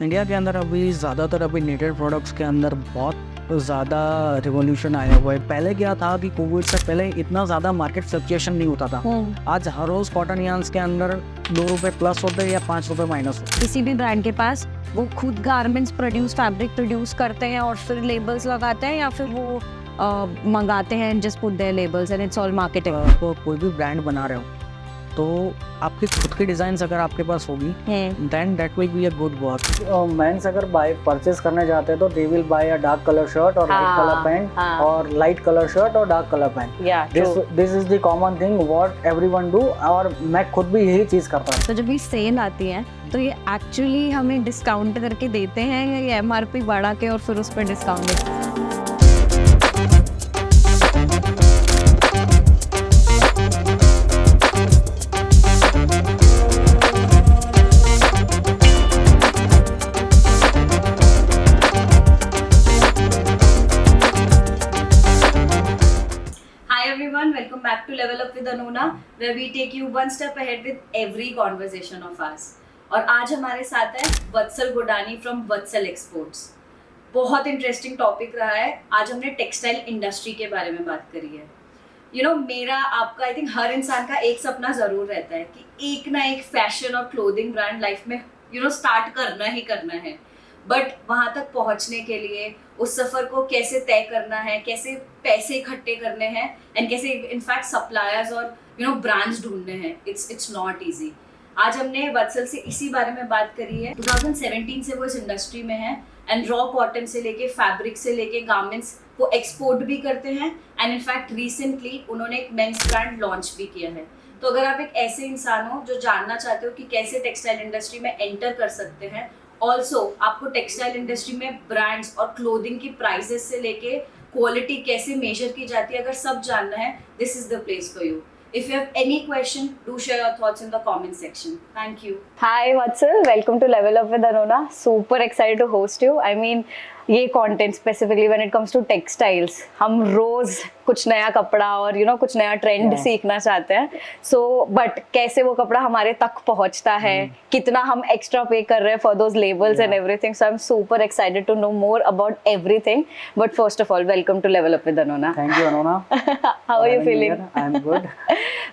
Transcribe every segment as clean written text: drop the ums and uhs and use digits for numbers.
India के अंदर अभी ज़्यादातर नीडेड प्रोडक्ट्स के अंदर बहुत ज़्यादा रिवॉल्यूशन आया हुआ है। पहले क्या था कि कोविड से पहले इतना ज़्यादा मार्केट फ्लक्चुएशन नहीं होता था। आज हर रोज़ कॉटन यार्न्स के अंदर 2 रुपए प्लस होते हैं या 5 रुपए माइनस होते हैं। किसी भी ब्रांड के पास वो खुद गारमेंट्स प्रोड्यूस फैब्रिक प्रोड्यूस करते हैं और फिर लेबल्स लगाते हैं या फिर वो मंगाते हैं just put their labels and it's all marketing. तो कोई भी ब्रांड बना रहे हो तो आपकी खुद की डिज़ाइंस अगर आपके पास होगी then that will be a good work. Men's अगर परचेज करने जाते हैं तो they will buy a dark colour shirt और लाइट कलर पैंट और लाइट कलर शर्ट और dark colour pant. This is the common thing what everyone do और मैं खुद भी यही चीज़ करता हूँ। तो जब ये सेल आती है तो ये एक्चुअली हमें डिस्काउंट करके देते हैं या ये एमआरपी बढ़ा के और फिर उस पर डिस्काउंट देते हैं? Everyone, welcome back to Level Up with Anona, where we take you one step ahead with every conversation of ours. और आज हमारे साथ है वत्सल गोडानी फ्रॉम वत्सल एक्सपोर्ट्स। बहुत इंटरेस्टिंग टॉपिक रहा है। आज हमने टेक्सटाइल इंडस्ट्री के बारे में बात करी है। मेरा आपका आई थिंक हर इंसान का एक सपना जरूर रहता है कि एक ना एक फैशन और क्लोथिंग ब्रांड लाइफ में स्टार्ट करना ही करना है। बट वहाँ तक पहुँचने के लिए उस सफ़र को कैसे तय करना है, कैसे पैसे इकट्ठे करने हैं एंड कैसे इनफैक्ट सप्लायर्स और ब्रांड्स ढूंढने हैं, इट्स नॉट इजी। आज हमने वत्सल से इसी बारे में बात करी है। 2017 से वो इस इंडस्ट्री में है एंड रॉ कॉटन से लेके फैब्रिक से लेके गारमेंट्स वो एक्सपोर्ट भी करते हैं एंड इनफैक्ट रिसेंटली उन्होंने एक मेंस ब्रांड लॉन्च भी किया है। तो अगर आप एक ऐसे इंसान हो जो जानना चाहते हो कि कैसे टेक्सटाइल इंडस्ट्री में एंटर कर सकते हैं, ऑल्सो आपको टेक्सटाइल इंडस्ट्री में ब्रांड्स और क्लोथिंग की प्राइसेस से लेके क्वालिटी कैसे मेजर की जाती है, अगर सब जानना है, this is the place for you. If you have any question, do share your thoughts in the comment section. Thank you. Hi Vatsal, welcome to Level Up with Anona. Super excited to host you. I mean, ये content specifically when it comes to textiles, हम रोज कुछ नया कपड़ा और कुछ नया trend सीखना चाहते हैं। सो बट कैसे वो कपड़ा हमारे तक पहुंचता है, कितना हम एक्स्ट्रा पे कर रहे हैं for those labels and everything. So I am super excited to know more about everything. But first of all, welcome to level up with Anona. Thank you Anona. How are you feeling? I am good.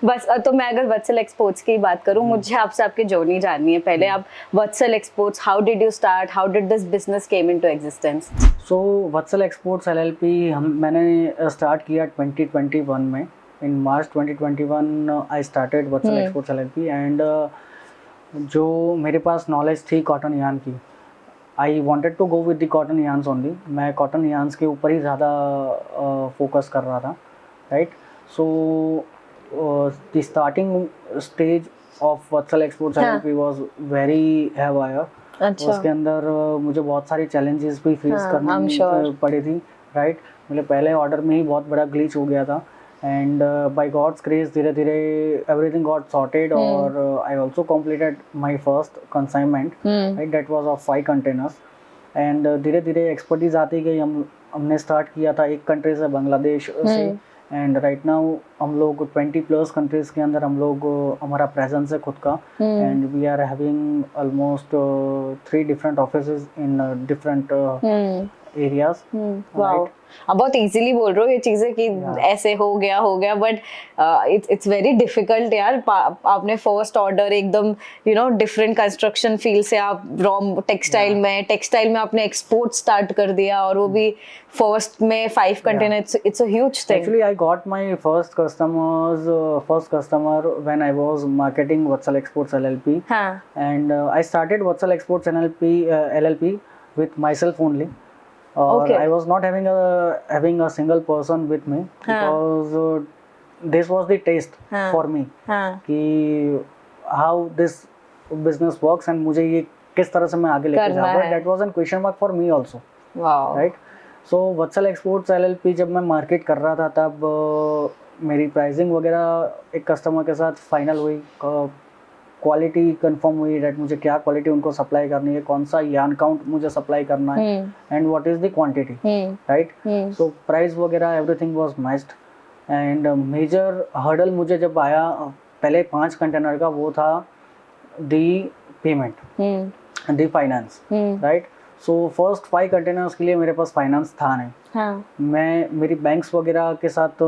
बस तो मैं अगर वत्सल exports की बात करूं, मुझे आपसे आपकी जर्नी जाननी है। पहले आप Vatsal exports, how did you start, how did this business came into existence? So Vatsal exports LLP मैंने स्टार्ट किया 2021 में। In March 2021 I started Vatsal exports LLP and जो मेरे पास नॉलेज थी कॉटन यार्न की, I wanted to go with the cotton yarns only. मैं cotton yarns के ऊपर ही ज़्यादा फोकस कर रहा था, right. So the starting stage of Vatsal exports LLP was very haywire. अच्छा। उसके अंदर मुझे बहुत सारी चैलेंजेस भी फेस करनी पड़ी थी, राइट। मेरे पहले ऑर्डर में ही बहुत बड़ा ग्लिच हो गया था एंड बाय गॉड्स ग्रेस धीरे धीरे एवरीथिंग गॉट सॉर्टेड और I also completed my first consignment, right. That was of 5 containers and धीरे धीरे एक्सपर्टीज आती गई। हमने स्टार्ट किया था एक कंट्री से, बांग्लादेश से, एंड राइट नाउ हम लोग 20+ कंट्रीज के अंदर हम लोग हमारा प्रेजेंस है खुद का and we are having almost 3 different offices in different areas. Wow, आप बहुत इजीली बोल रहे हो ये चीजें कि ऐसे हो गया, बट इट्स वेरी डिफिकल्ट यार। आपने फर्स्ट ऑर्डर एकदम डिफरेंट कंस्ट्रक्शन फील्ड से आप रॉ टेक्सटाइल में आपने एक्सपोर्ट स्टार्ट कर दिया और वो भी फर्स्ट में 5 container. It's a huge thing. Actually I got my first customer when I was marketing Vatsal exports LLP and I started Vatsal exports LLP with myself only. Okay. I was not having a single person with me because this was the taste for me कि how this business works and मुझे ये किस तरह से मैं आगे लेके जाऊँगा। That was a question mark for me also. Wow. Right? So Vatsal exports LLP जब मैं मार्केट कर रहा था तब मेरी प्राइसिंग वगैरह एक कस्टमर के साथ फाइनल हुई, क्वालिटी कंफर्म हुई, दैट मुझे क्या क्वालिटी उनको सप्लाई करनी है, कौन सा यार्न काउंट मुझे सप्लाई करना है and what is the quantity, right. So price वगैरह everything was matched and major hurdle मुझे जब आया पहले 5 कंटेनर का, वो था the payment. The finance, right. So first 5 containers के लिए मेरे पास फाइनेंस था नहीं। हाँ. मैं मेरी बैंक्स वगैरह के साथ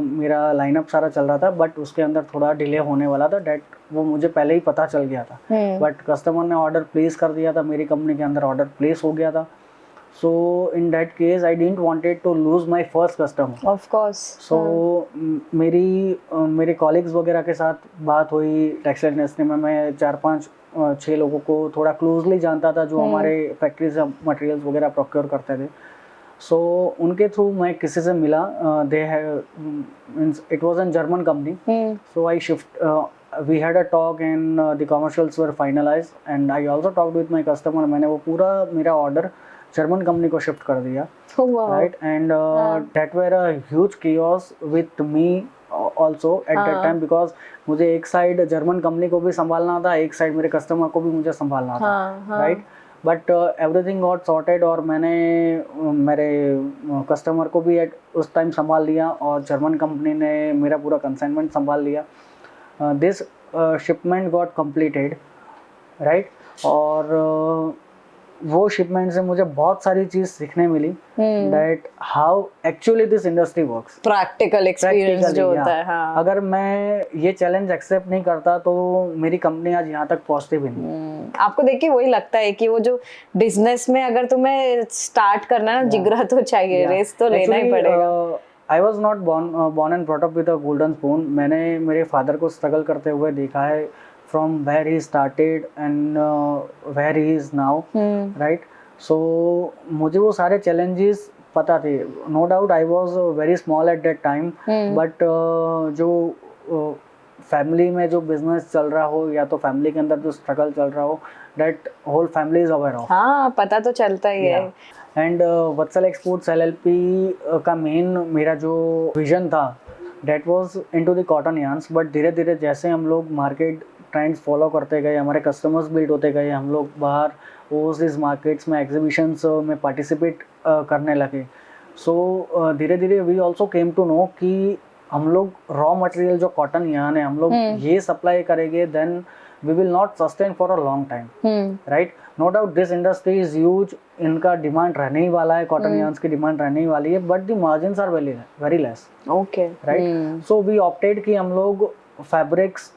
मेरा लाइनअप सारा चल रहा था, बट उसके अंदर थोड़ा डिले होने वाला था, डेट वो मुझे पहले ही पता चल गया था। बट कस्टमर ने ऑर्डर प्लेस कर दिया था, मेरी कंपनी के अंदर ऑर्डर प्लेस हो गया था। So in that case I didn't wanted to lose my first customer, of course. So मेरे कॉलीग्स वगैरह के साथ बात हुई। टेक्सटाइल इंडस्ट्री में मैं 4-5-6 लोगों को थोड़ा क्लोजली जानता था जो हमारे फैक्ट्री से मटेरियल्स वगैरह प्रोक्योर करते थे। सो उनके थ्रू मैं किसी से मिला, they have it was an German company, so I shift we had a talk and the commercials were finalised and I also talked with my customer. मैंने वो पूरा मेरा ऑर्डर जर्मन कंपनी को शिफ्ट कर दिया, right. And that were a huge chaos with me also eight that time, because मुझे एक side German company को भी संभालना था, एक साइड मेरे कस्टमर को भी मुझे संभालना था, right. But everything got sorted और मैंने मेरे कस्टमर को भी उस टाइम संभाल लिया और जर्मन कंपनी ने मेरा पूरा कंसाइनमेंट संभाल लिया। This shipment got completed, right. और वो शिपमेंट से मुझे बहुत सारी चीज सीखने मिली, that how actually this industry works. Practical experience जो होता है। हाँ. अगर मैं ये चैलेंज एक्सेप्ट नहीं करता तो मेरी कंपनी आज यहाँ तक पहुँचती भी नहीं। आपको देख के वही लगता है कि वो जो बिजनेस में अगर तुम्हें स्टार्ट करना है ना, जिगरा तो चाहिए, रेस तो लेना ही पड़ेगा। I was not born and brought up with a golden spoon. मैंने मेरे फादर को स्ट्रगल करते हुए देखा है, from where he started and where he is now, right? So मुझे वो सारे challenges पता थे। No doubt I was very small at that time, but जो फैमिली में जो बिजनेस चल रहा हो या तो फैमिली के अंदर जो स्ट्रगल चल रहा हो, that whole family is aware of. हाँ, पता तो चलता ही है। एंड वत्सल एक्सपोर्ट्स LLP का मेन मेरा जो विजन था, that was into the cotton yarns. But धीरे धीरे जैसे हम लोग मार्केट ट्रेंड्स फॉलो करते गए, हमारे कस्टमर्स बिल्ड होते गए, हम लोग बाहर ओवरसीज मार्केट्स में एग्जीबिशंस में पार्टिसिपेट करने लगे। सो धीरे धीरे we also came to know कि हम लोग रॉ मटेरियल जो कॉटन यार्न है हम लोग ये सप्लाई करेंगे, then we will not sustain for a long time, right. No doubt this industry is huge, इनका डिमांड रहने ही वाला है, कॉटन यार्न्स की डिमांड रहने ही वाली है, but the margins are very less, okay, right. So we opted कि हम लोग फैब्रिक्स,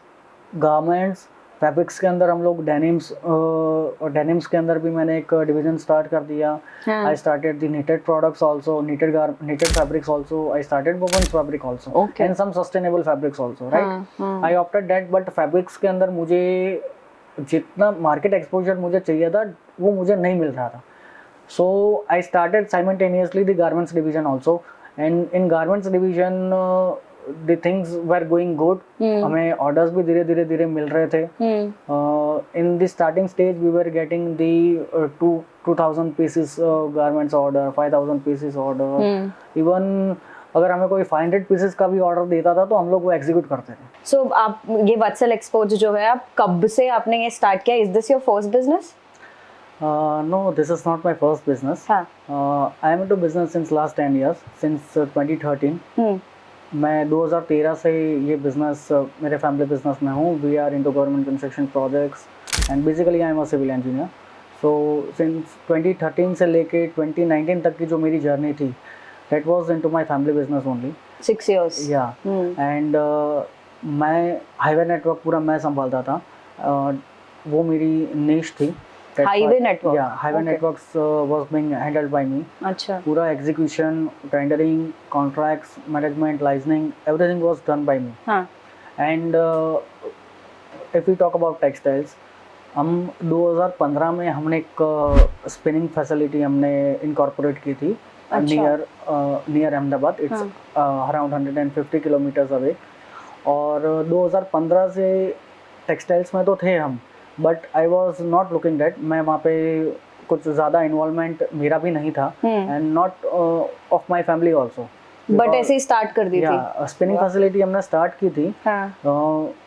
गारमेंट्स, फैब्रिक्स के अंदर हम लोग डेनिम्स, और डेनिम्स के अंदर भी मैंने एक डिवीजन स्टार्ट कर दिया। I started the knitted products also, knitted fabrics also. I started women's fabric also, and some sustainable fabrics also, right? I opted that, but fabrics के अंदर मुझे जितना मार्केट एक्सपोजर मुझे चाहिए था वो मुझे नहीं मिल रहा था। So I started simultaneously the garments division also, and in garments division the things were going good. हमें orders भी धीरे धीरे मिल रहे थे। In the starting stage we were getting the 2000 pieces garments order, 5000 pieces order, even अगर हमें कोई 500 pieces का भी ऑर्डर देता था तो हम लोग वो एग्जीक्यूट करते थे। सो आप ये वत्सल एक्सपोर्ट्स जो है, आप कब से आपने ये स्टार्ट किया? Is this your first business? No, this is not my first business. I am into business since last 10 years, since 2013. मैं 2013 से ये बिजनेस, मेरे फैमिली बिजनेस में हूँ। We are into government construction projects and basically I am a civil engineer. So since 2013 से लेके 2019 तक की जो मेरी जर्नी थी, that was into my family business only. 6 years. Yeah and मैं हाईवे नेटवर्क पूरा मैं संभालता था, वो मेरी निश थी। Highway network? Yeah highway networks was being handled by me. अच्छा। पूरा execution, tendering, contracts, management, licensing, everything was done by me. And if we talk about textiles, हम 2015 में हमने एक स्पिनिंग फैसिलिटी हमने इनकॉर्पोरेट की थी near Ahmedabad. It's around 150 kilometres away. और 2015 से टेक्सटाइल्स में तो थे हम, but I was not looking that. मैं वहाँ पे कुछ ज़्यादा इन्वॉल्वमेंट मेरा भी नहीं था, and not of my family also. But ऐसे ही स्टार्ट कर दी थी स्पिनिंग फैसिलिटी हमने स्टार्ट की थी।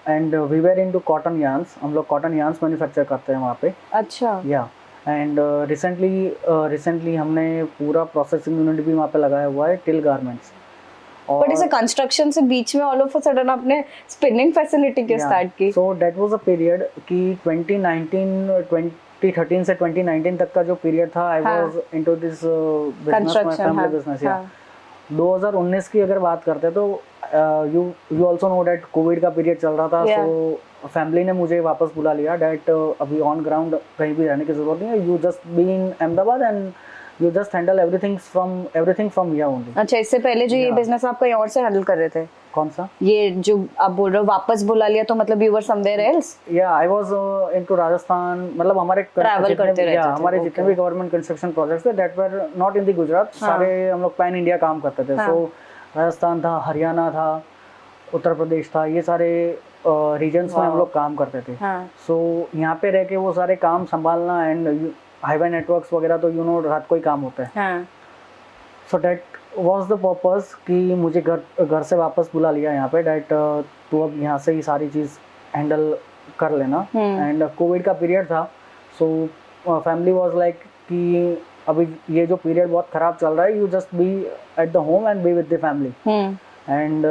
And we were into cotton yarns, हम लोग कॉटन यार्न्स मैन्युफैक्चर करते हैं वहाँ पे। अच्छा। या एंड रिसेंटली हमने पूरा प्रोसेसिंग यूनिट भी वहाँ पे लगाया हुआ है, टिल गारमेंट्स। बट इसे कंस्ट्रक्शन से बीच में ऑल ऑफ अ सडन आपने स्पिनिंग फैसिलिटी क्यों स्टार्ट की? सो दैट वाज अ पीरियड कि 2019 2013 से 2019 तक का जो पीरियड था, I was into this business, my family business. 2019 की अगर बात करते हैं तो you also know that Covid का पीरियड चल रहा था, सो फैमिली ने मुझे वापस बुला लिया दैट अभी ऑन ग्राउंड कहीं भी रहने की जरूरत नहीं है, you just be in Ahmedabad and you just handle everything from here only. अच्छा, इससे पहले जो ये बिजनेस आप कहीं और से हैंडल कर रहे थे? कौन सा? ये जो आप बोल रहे हो वापस बुला लिया, तो मतलब यू वर समवेयर एल्स? या आई वाज इनटू राजस्थान, मतलब हमारे ट्रैवल करते रहते थे। हमारे जितने भी गवर्नमेंट कंस्ट्रक्शन प्रोजेक्ट्स थे that were not in the Gujarat, सारे हम लोग पैन इंडिया काम करते थे। सो राजस्थान था, हरियाणा था, उत्तर प्रदेश था, ये सारे रीजन्स में हम लोग काम करते थे। सो यहाँ पे रह के वो सारे काम संभालना एंड हाईवे नेटवर्क्स वगैरह तो यू नो रात को ही काम होता है। सो दैट वाज द पर्पस कि मुझे घर से वापस बुला लिया यहाँ पे दैट तू अब यहाँ से ही सारी चीज़ हैंडल कर लेना। एंड कोविड का पीरियड था, सो फैमिली वाज लाइक कि अभी ये जो पीरियड बहुत ख़राब चल रहा है, you just be at the home and be with the family. And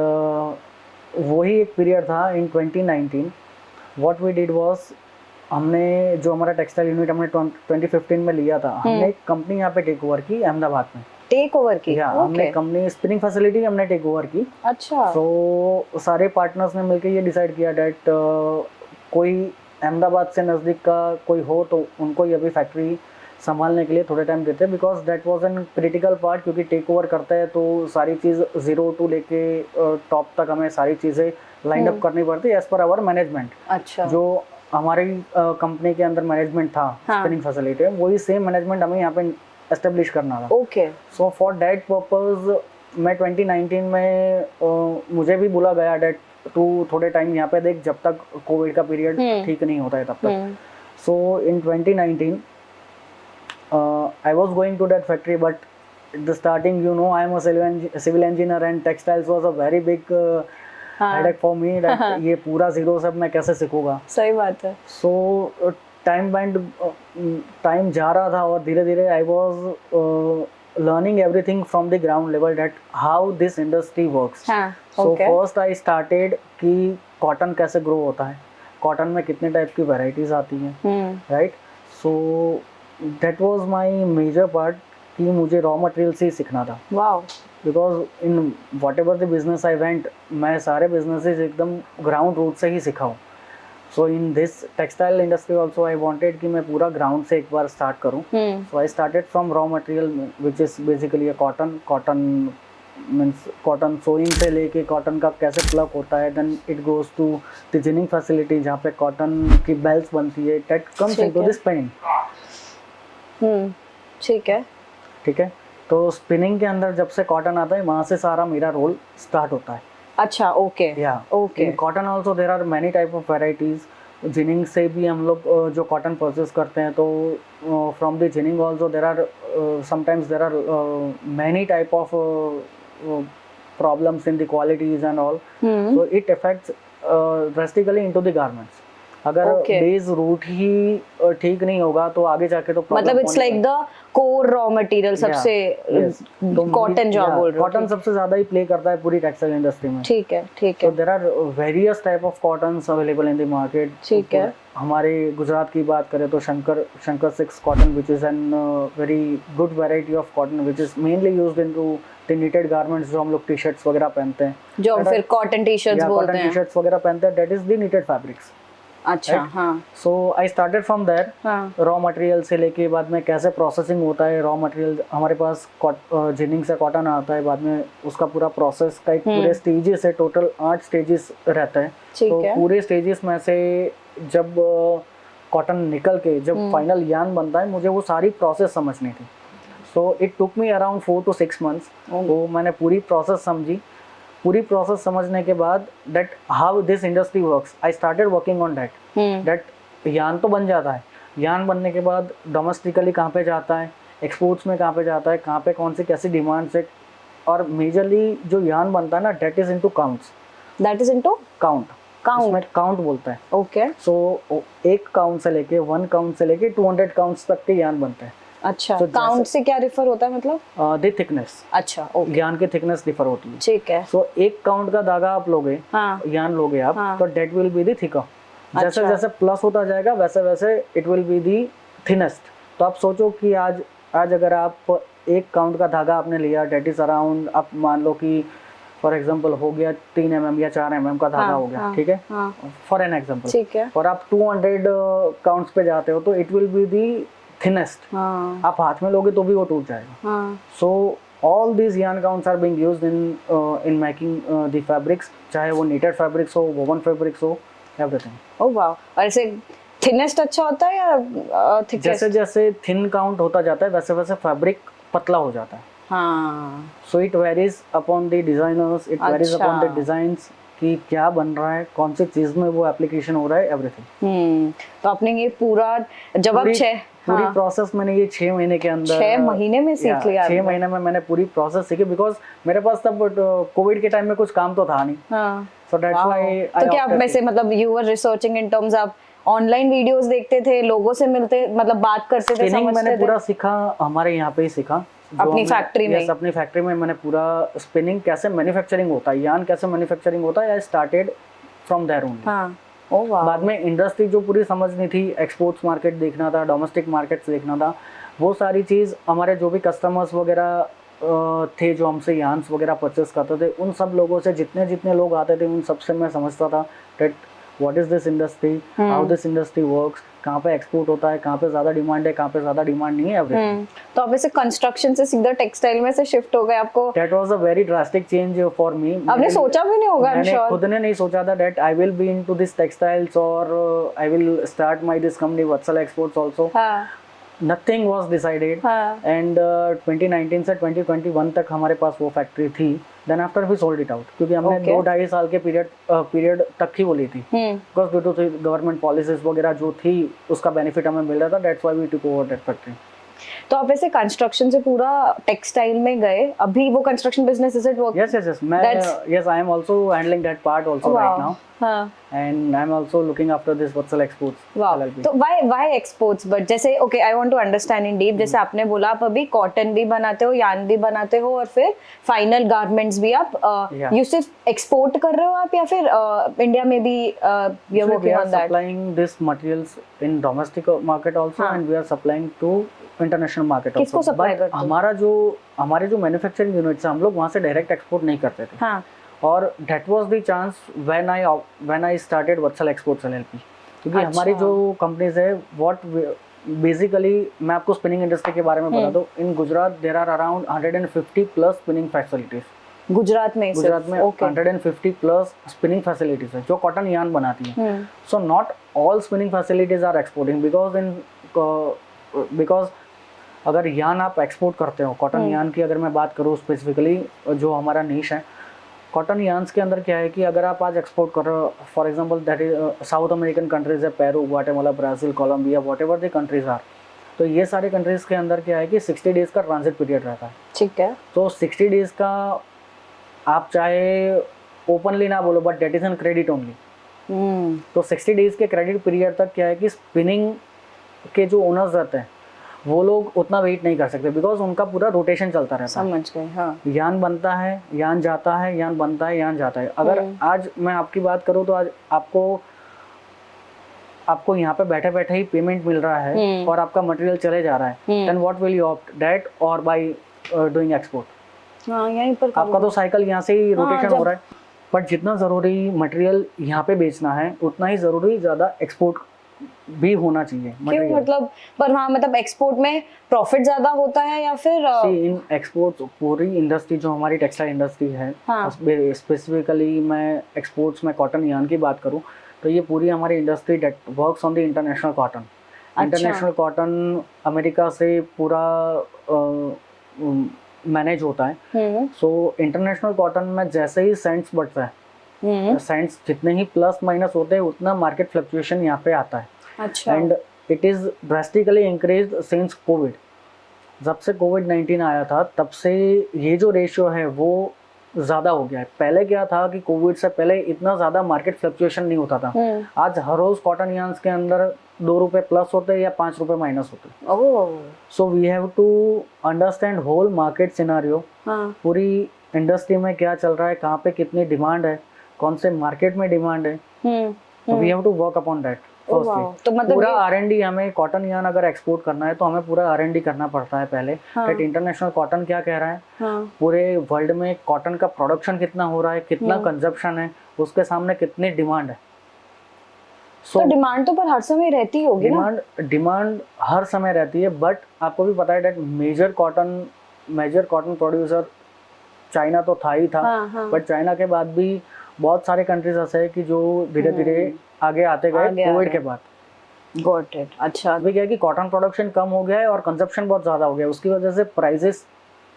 वही एक पीरियड था इन 2019। व्हाट वी डिड वाज, हमने जो हमारा टेक्सटाइल यूनिट हमने 2015 में लिया था, हमने एक कंपनी यहाँ पे टेक ओवर की अहमदाबाद में। टेक ओवर की? हमने कंपनी स्पिनिंग फैसिलिटी हमने टेक ओवर की। अच्छा। तो सारे पार्टनर्स ने मिलकर ये डिसाइड किया दैट कोई अहमदाबाद से नज़दीक का कोई हो तो उनको ये अभी फैक्ट्री संभालने के लिए थोड़े टाइम देते हैं, because that was an critical part, क्योंकि टेक ओवर करते हैं तो सारी चीज़ 0 to लेके टॉप तक हमें सारी चीज़ें लाइन अप करनी पड़ती है एज पर आवर मैनेजमेंट। अच्छा। जो हमारी कंपनी के अंदर मैनेजमेंट था स्पिनिंग फैसिलिटी, वही सेम मैनेजमेंट हमें यहाँ पे एस्टेब्लिश करना था। Okay. So for that purpose मैं 2019 में मुझे भी बोला गया दैट तू थोड़े टाइम यहाँ पे देख जब तक कोविड का पीरियड ठीक नहीं होता है तब तक। सो इन 2019 I was going to that factory, but at the starting, you know, I am a civil engineer and textiles was a very big headache for me that ये पूरा zero से मैं कैसे सीखूंगा। सही बात है। So टाइम जा रहा था और धीरे धीरे I was learning everything from the ground level that how this industry works. So first I started कि कॉटन कैसे ग्रो होता है, कॉटन में कितने टाइप की वेराइटीज आती हैं, right. So that was my major part कि मुझे रॉ मटेरियल से ही सीखना था। Wow. Because in whatever the business I went, मैं सारे बिजनेसेस एकदम ग्राउंड रूट से ही सीखा हूँ। So in this textile industry also I wanted कि मैं पूरा ग्राउंड से एक बार स्टार्ट करूँ। So I started from raw material which is basically cotton means cotton sowing से लेके कॉटन का कैसे प्लग होता है, then it goes to the ginning facility जहाँ पे कॉटन की बेल्ट बनती है, that comes into the spinning. ठीक है, ठीक है। तो स्पिनिंग के अंदर जब से कॉटन आता है वहाँ से सारा मेरा रोल स्टार्ट होता है। अच्छा, ओके। या okay. Cotton also there are many type of varieties. Ginning से भी हम लोग जो कॉटन परचेज करते हैं तो from the ginning also there are sometimes there are many type of problems in the qualities and all. So it affects drastically into the garments. अगर base root ही ठीक नहीं होगा तो आगे जाके तो मतलब it's like the core raw material सबसे कॉटन जो आप बोल रहे हो, कॉटन सबसे ज्यादा ही प्ले करता है पूरी टेक्सटाइल इंडस्ट्री में। ठीक है, ठीक है। तो there are various type of cottons available in the market. ठीक है। हमारे गुजरात की बात करें तो Shankar 6 cotton which is an very good variety of cotton which is mainly used into the knitted garments जो हम लोग टी शर्ट्स वगैरह पहनते हैं, जो हम फिर कॉटन टी शर्ट्स बोलते हैं, कॉटन टी शर्ट्स वगैरह पहनते हैं, that is the knitted fabrics. अच्छा, हाँ। So I started from there, raw material से लेके बाद में कैसे प्रोसेसिंग होता है रॉ मटेरियल, हमारे पास जिनिंग से कॉटन आता है, बाद में उसका पूरा प्रोसेस का एक पूरे स्टेजेस है, टोटल 8 स्टेजेस रहता है। तो पूरे स्टेजेस में से जब कॉटन निकल के जब फाइनल यार्न बनता है, मुझे वो सारी प्रोसेस समझनी थी। So it took me around 4 to 6 months। तो मैंने पूरी प्रोसेस समझी। पूरी प्रोसेस समझने के बाद that how this industry works, I started working on that. That yarn तो बन जाता है, यार्न बनने के बाद डोमेस्टिकली कहाँ पे जाता है, एक्सपोर्ट्स में कहाँ पे जाता है, कहाँ पे कौन सी कैसी डिमांड से, और मेजरली जो यार्न बनता है ना that is into counts. That is into count, उसमें काउंट बोलता है। ओके। सो एक काउंट से लेके 1 काउंट से लेके 200 काउंट्स तक के यार्न बनते हैं। अच्छा, तो काउंट से क्या रिफर होता है मतलब? The thickness. अच्छा, ओके। यार्न की थिकनेस डिफर होती है। ठीक है। सो एक काउंट का धागा आप लोगे, यार्न लोगे आप, तो that will be the thicker. जैसे जैसे प्लस होता जाएगा वैसे वैसे it will be the thinnest. तो आप सोचो कि आज अगर आप 1 काउंट का धागा आपने लिया, डेट इज अराउंड, आप मान लो कि फॉर एग्जांपल हो गया 3 mm या 4 mm का धागा हो गया, ठीक है, फॉर एन एग्जांपल, ठीक है, और आप 200 काउंट्स पे जाते हो तो it will be the thinnest. आप हाथ में लोगे तो भी वो टूट जाएगा। सो all these yarn counts are being used in making the fabrics, चाहे वो knitted fabrics हो, woven fabrics हो, everything। oh wow। और ऐसे थिनेस्ट अच्छा होता है या थिकेस्ट? जैसे जैसे थिन काउंट होता जाता है वैसे वैसे फैब्रिक पतला हो जाता है। हाँ, so it varies upon the designers, it varies upon the designs कि क्या बन रहा है, कौन सी चीज में वो एप्लीकेशन हो रहा है, एवरीथिंग। तो आपने ये पूरा जब आप पूरी प्रोसेस मैंने ये 6 महीने के अंदर 6 महीने में सीख लिया। 6 महीने में मैंने पूरी प्रोसेस सीखी, बिकॉज मेरे पास तब कोविड के टाइम में कुछ काम तो था नहीं। So that's why. तो क्या आप में से मतलब you were researching in terms, आप ऑनलाइन वीडियोस देखते थे, लोगों से मिलते, मतलब बात करते थे, समझते थे? मैंने पूरा सीखा हमारे यहाँ पे ही सीखा, अपनी फैक्ट्री में। यस, अपनी फैक्ट्री में मैंने पूरा स्पिनिंग कैसे मैन्युफैक्चरिंग होता है, यार्न कैसे मैन्युफैक्चरिंग होता है, I started from there only. बाद में इंडस्ट्री जो पूरी समझनी थी, एक्सपोर्ट्स मार्केट देखना था, डोमेस्टिक मार्केट्स देखना था, वो सारी चीज़ हमारे जो भी कस्टमर्स वगैरह थे जो हमसे यार्न्स वगैरह परचेस करते थे, उन सब लोगों से जितने लोग आते थे उन सबसे मैं समझता था that what is this industry, how this industry works, कहाँ पे एक्सपोर्ट होता है, कहाँ पे ज़्यादा डिमांड है, कहाँ पे ज़्यादा डिमांड नहीं है, एवरीथिंग। तो आप ऐसे कंस्ट्रक्शन से सीधा टेक्सटाइल में से शिफ्ट हो गए आपको? That was a very drastic change for me. आपने सोचा भी नहीं होगा? मैंने खुद ने नहीं सोचा था that I will be into this textiles और I will start my this company Vatsal exports also. Nothing was decided and 2019 से 2021 तक हमारे पास वो फैक्ट्री थी। Then after we sold it out क्योंकि हमने 2-2.5 साल के पीरियड तक ही वो ली थी, because due to government policies वगैरह जो थी उसका बेनिफिट हमें मिल रहा था, that's why we took over that factory। तो आप ऐसे कंस्ट्रक्शन से पूरा टेक्सटाइल में गए, अभी वो construction business is it working? yes मैं yes I am also handling that part also right now। and I'm also looking after this Vatsal Exports LLP। तो why exports? but जैसे okay I want to understand in deep, जैसे आपने बोला आप अभी cotton भी बनाते हो, यार्न भी बनाते हो और फिर फाइनल गारमेंट्स भी आप you सिर्फ एक्सपोर्ट कर रहे हो आप या फिर इंडिया में भी you are working on that? supplying this materials in domestic market also and we are supplying to international market. किसको सप्लाई करते हो? हमारे जो मैन्युफैक्चरिंग यूनिट्स हैं हम लोग वहाँ से डायरेक्ट एक्सपोर्ट नहीं करते थे। और that was the chance when I started Vatsal exports LLP, क्योंकि हमारी जो कंपनीज है व्हाट बेसिकली मैं आपको स्पिनिंग इंडस्ट्री के बारे में बता दूं, in Gujarat there are around 150 plus spinning facilities. Gujarat में 150 प्लस स्पिनिंग फैसिलिटीज है जो कॉटन यार्न बनाती हैं। So not all spinning facilities are exporting because अगर यार्न आप एक्सपोर्ट करते हो, कॉटन यार्न की अगर मैं बात करूँ स्पेसिफिकली जो हमारा नीश है, कॉटन यार्न्स के अंदर क्या है कि अगर आप आज एक्सपोर्ट कर रहे हो, for example that is South American countries है, Peru, Guatemala, Brazil, Colombia, whatever the countries are, तो ये सारे कंट्रीज के अंदर क्या है कि 60 डेज का ट्रांजिट पीरियड रहता है। ठीक है। तो 60 डेज का आप चाहे ओपनली ना बोलो but that is N credit only. तो 60 डेज के क्रेडिट पीरियड तक क्या है कि स्पिनिंग के जो ओनर्स रहते हैं वो लोग उतना वेट नहीं कर सकते, बिकॉज उनका पूरा रोटेशन चलता रहता है। समझ गए। हाँ। यार्न बनता है, यार्न जाता है, यार्न बनता है, यार्न जाता है। अगर आज मैं आपकी बात करूं तो आज आपको यहाँ पे बैठे बैठे ही पेमेंट मिल रहा है और आपका मटेरियल चले जा रहा है, then what will you opt, that और बाय डूइंग एक्सपोर्ट? यहीं पर आपका तो साइकिल यहाँ से ही रोटेशन हो रहा है। बट जितना जरूरी मटेरियल यहाँ पे बेचना है उतना ही जरूरी ज्यादा एक्सपोर्ट भी होना चाहिए। क्यों? मतलब पर हाँ, मतलब एक्सपोर्ट में प्रॉफिट ज्यादा होता है या फिर इन एक्सपोर्ट पूरी इंडस्ट्री जो हमारी टेक्सटाइल इंडस्ट्री है, स्पेसिफिकली मैं एक्सपोर्ट्स में कॉटन यार्न की बात करूं तो ये पूरी हमारी industry works on the international cotton. International cotton America से पूरा मैनेज होता है। सो इंटरनेशनल कॉटन में जैसे ही सेंट्स बढ़ता है, सेंट्स जितने ही प्लस माइनस होते हैं उतना मार्केट फ्लक्चुएशन यहाँ पे आता है। अच्छा। And it is drastically increased since Covid. जब से कोविड-19 आया था तब से ये जो रेशियो है वो ज़्यादा हो गया है। पहले क्या था कि कोविड से पहले इतना ज़्यादा मार्केट फ्लक्चुएशन नहीं होता था। आज हर रोज़ कॉटन यार्न्स के अंदर 2 रुपए प्लस होते हैं या 5 रुपए माइनस होते हैं। So we have to understand whole market scenario. पूरी इंडस्ट्री में क्या चल रहा है, कहाँ पे कितनी डिमांड है, कौन से मार्केट में डिमांड है, we have to work upon that. Firstly तो मतलब पूरा R&D, हमें कॉटन यार्न अगर एक्सपोर्ट करना है तो हमें पूरा R&D करना पड़ता है पहले, दैट इंटरनेशनल कॉटन क्या कह रहा है, पूरे वर्ल्ड में कॉटन का प्रोडक्शन कितना हो रहा है, कितना कंजप्शन है, उसके सामने कितनी डिमांड है। तो डिमांड तो पर हर समय रहती होगी ना? डिमांड हर समय रहती है, बट आपको भी पता है that major cotton producer China तो था ही था, बट चाइना के बाद भी बहुत सारे कंट्रीज ऐसे हैं कि जो धीरे धीरे आगे आते गए कोविड के बाद। Got it. अच्छा, अभी क्या है कि कॉटन प्रोडक्शन कम हो गया है और कंजप्शन बहुत ज़्यादा हो गया है, उसकी वजह से प्राइसेस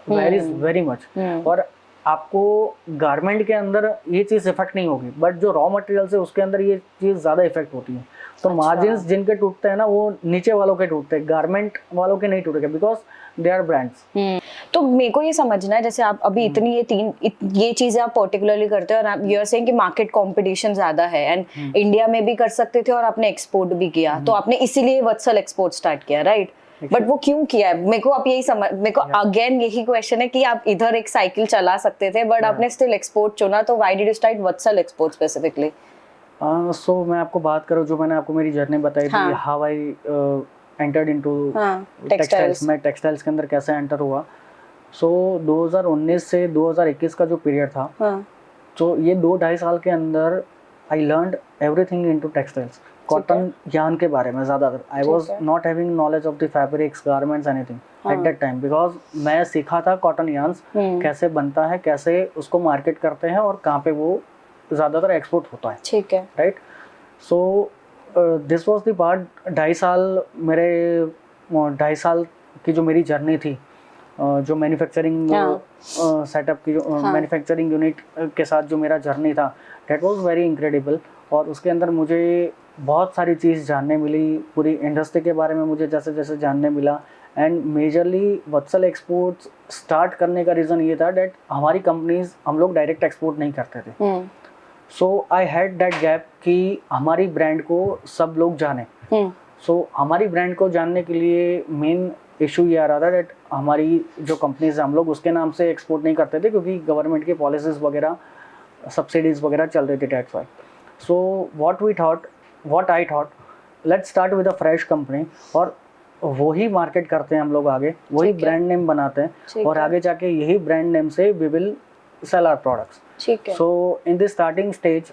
वेरीज वेरी मच। और आपको गारमेंट के अंदर ये चीज़ इफेक्ट नहीं होगी, बट जो रॉ मटेरियल है उसके अंदर ये चीज़ ज़्यादा इफेक्ट होती है। तो मार्जिन्स जिनके टूटते हैं ना, वो नीचे वालों के टूटते हैं, गारमेंट वालों के नहीं टूटेंगे, बिकॉज दे आर ब्रांड्स। तो मेरे को ये समझना है, जैसे आप अभी इतनी ये चीजें आप पर्टिकुलरली करते हो, और आप यू आर सेइंग कि मार्केट कंपटीशन ज्यादा है, एंड इंडिया में भी कर सकते थे और आपने एक्सपोर्ट भी किया, तो आपने इसीलिए वत्सल एक्सपोर्ट स्टार्ट किया, राइट? बट वो क्यों किया है? मेरे को आप यही समझ, मेरे को अगेन यही क्वेश्चन है कि आप इधर एक साइकिल चला सकते थे, बट आपने स्टिल एक्सपोर्ट चुना, तो why did you start Vatsal export specifically? So मैं आपको बात करूं, जो मैंने आपको मेरी जर्नी बताई थी, how I entered into textiles, मैं टेक्सटाइल्स के अंदर कैसे एंटर हुआ। सो 2019 से 2021 का जो पीरियड था, तो ये 2-2.5 साल के अंदर I learned everything into textiles, cotton yarn के बारे में ज़्यादातर। I was not having knowledge of the fabrics, garments, anything at that time, because मैं सीखा था कॉटन यार्न्स कैसे बनता है, कैसे उसको मार्केट करते हैं और कहाँ पे वो ज़्यादातर एक्सपोर्ट होता है। ठीक है, right. So this was the part 2.5 साल मेरे 2.5 साल की जो मेरी जर्नी थी, जो मैन्युफैक्चरिंग सेटअप की, जो मैन्युफैक्चरिंग यूनिट के साथ जो मेरा जर्नी था, दैट वाज वेरी इनक्रेडिबल। और उसके अंदर मुझे बहुत सारी चीज़ जानने मिली, पूरी इंडस्ट्री के बारे में मुझे जैसे जैसे जानने मिला। And majorly Vatsal exports start करने का रीज़न ये था दैट हमारी कंपनीज, हम लोग डायरेक्ट एक्सपोर्ट नहीं करते थे। सो आई हैड दैट गैप कि हमारी ब्रांड को सब लोग जाने। सो हमारी ब्रांड को जानने के लिए मेन इशू ये आ रहा था दैट हमारी जो कंपनीज है, हम लोग उसके नाम से एक्सपोर्ट नहीं करते थे, क्योंकि गवर्नमेंट की पॉलिसीज़ वगैरह, सब्सिडीज़ वगैरह चल रही थी tax wise. So what I thought, let's start with a fresh company, और वही मार्केट करते हैं हम लोग आगे, वही ब्रांड नेम बनाते हैं, और आगे जाके यही ब्रांड नेम से we will sell our products. So in this starting stage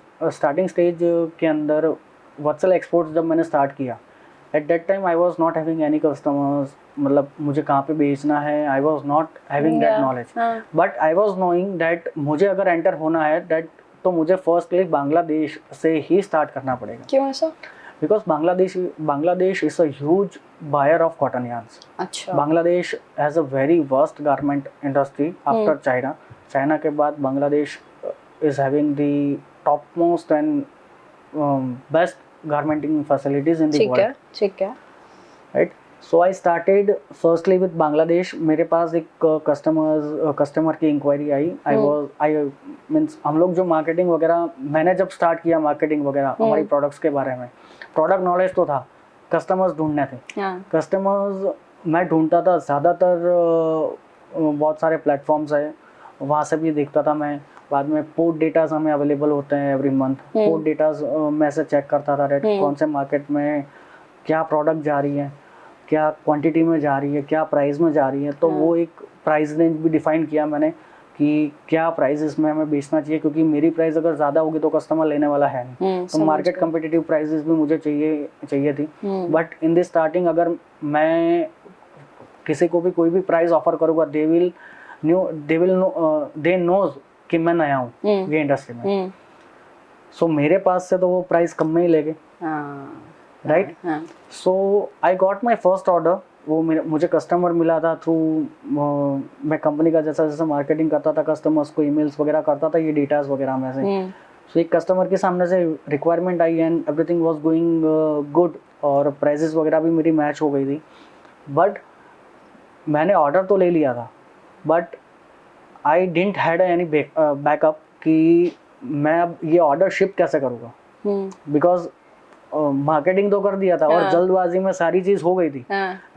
के अंदर वत्सल एक्सपोर्ट्स जब मैंने स्टार्ट किया, at that time I was not having any customers, मतलब मुझे कहाँ पे बेचना है, I was not having that knowledge, but I was knowing that मुझे अगर एंटर होना है दैट, तो मुझे फर्स्टली बांग्लादेश से ही स्टार्ट करना पड़ेगा। क्यों ऐसा? Because Bangladesh is a huge buyer of cotton yarns. अच्छा। Bangladesh has a very worst garment industry after China. China के बाद Bangladesh is having the topmost and best garmenting facilities in the world. ठीक है, right? So I started firstly with Bangladesh. मेरे पास एक customer की inquiry I. I means हम लोग जो मार्केटिंग वगैरह, मैंने जब स्टार्ट किया मार्केटिंग वगैरह हमारी प्रोडक्ट्स के बारे में, प्रोडक्ट नॉलेज तो था, कस्टमर्स ढूंढने थे। कस्टमर्स मैं ढूंढता था ज़्यादातर, बहुत सारे प्लेटफॉर्म्स है, वहाँ से भी देखता था मैं। बाद में पोर्ट डेटाज हमें अवेलेबल होते हैं एवरी मंथ, पोर्ट डेटाज मैं से चेक करता था रेट, कौन से मार्केट में क्या प्रोडक्ट जा रही है, क्या क्वांटिटी में जा रही है, क्या प्राइस में जा रही है। तो वो एक प्राइस रेंज भी डिफाइन किया मैंने कि क्या प्राइस इसमें हमें बेचना चाहिए, क्योंकि मेरी प्राइस अगर ज़्यादा होगी तो कस्टमर लेने वाला है नहीं। तो मार्केट कम्पिटिटिव प्राइसेस भी मुझे चाहिए थी। बट इन दिस स्टार्टिंग अगर मैं किसी को भी कोई भी प्राइस ऑफर करूँगा, दे नोज कि मैं नया हूँ ये इंडस्ट्री में, सो मेरे पास से तो वो प्राइस कम में ही लेंगे, right. So I got my first order. वो मुझे कस्टमर मिला था थ्रू, मैं कंपनी का जैसा जैसा मार्केटिंग करता था, कस्टमर्स को ईमेल्स वगैरह करता था, ये डेटास वगैरह में से। सो एक कस्टमर के सामने से requirement I and everything was going good, और प्राइसेस वगैरह भी मेरी मैच हो गई थी। बट मैंने ऑर्डर तो ले लिया था, but I didn't had any backup कि मैं अब ये ऑर्डर शिप कैसे करूँगा, बिकॉज मार्केटिंग तो कर दिया था और जल्दबाजी में सारी चीज़ हो गई थी।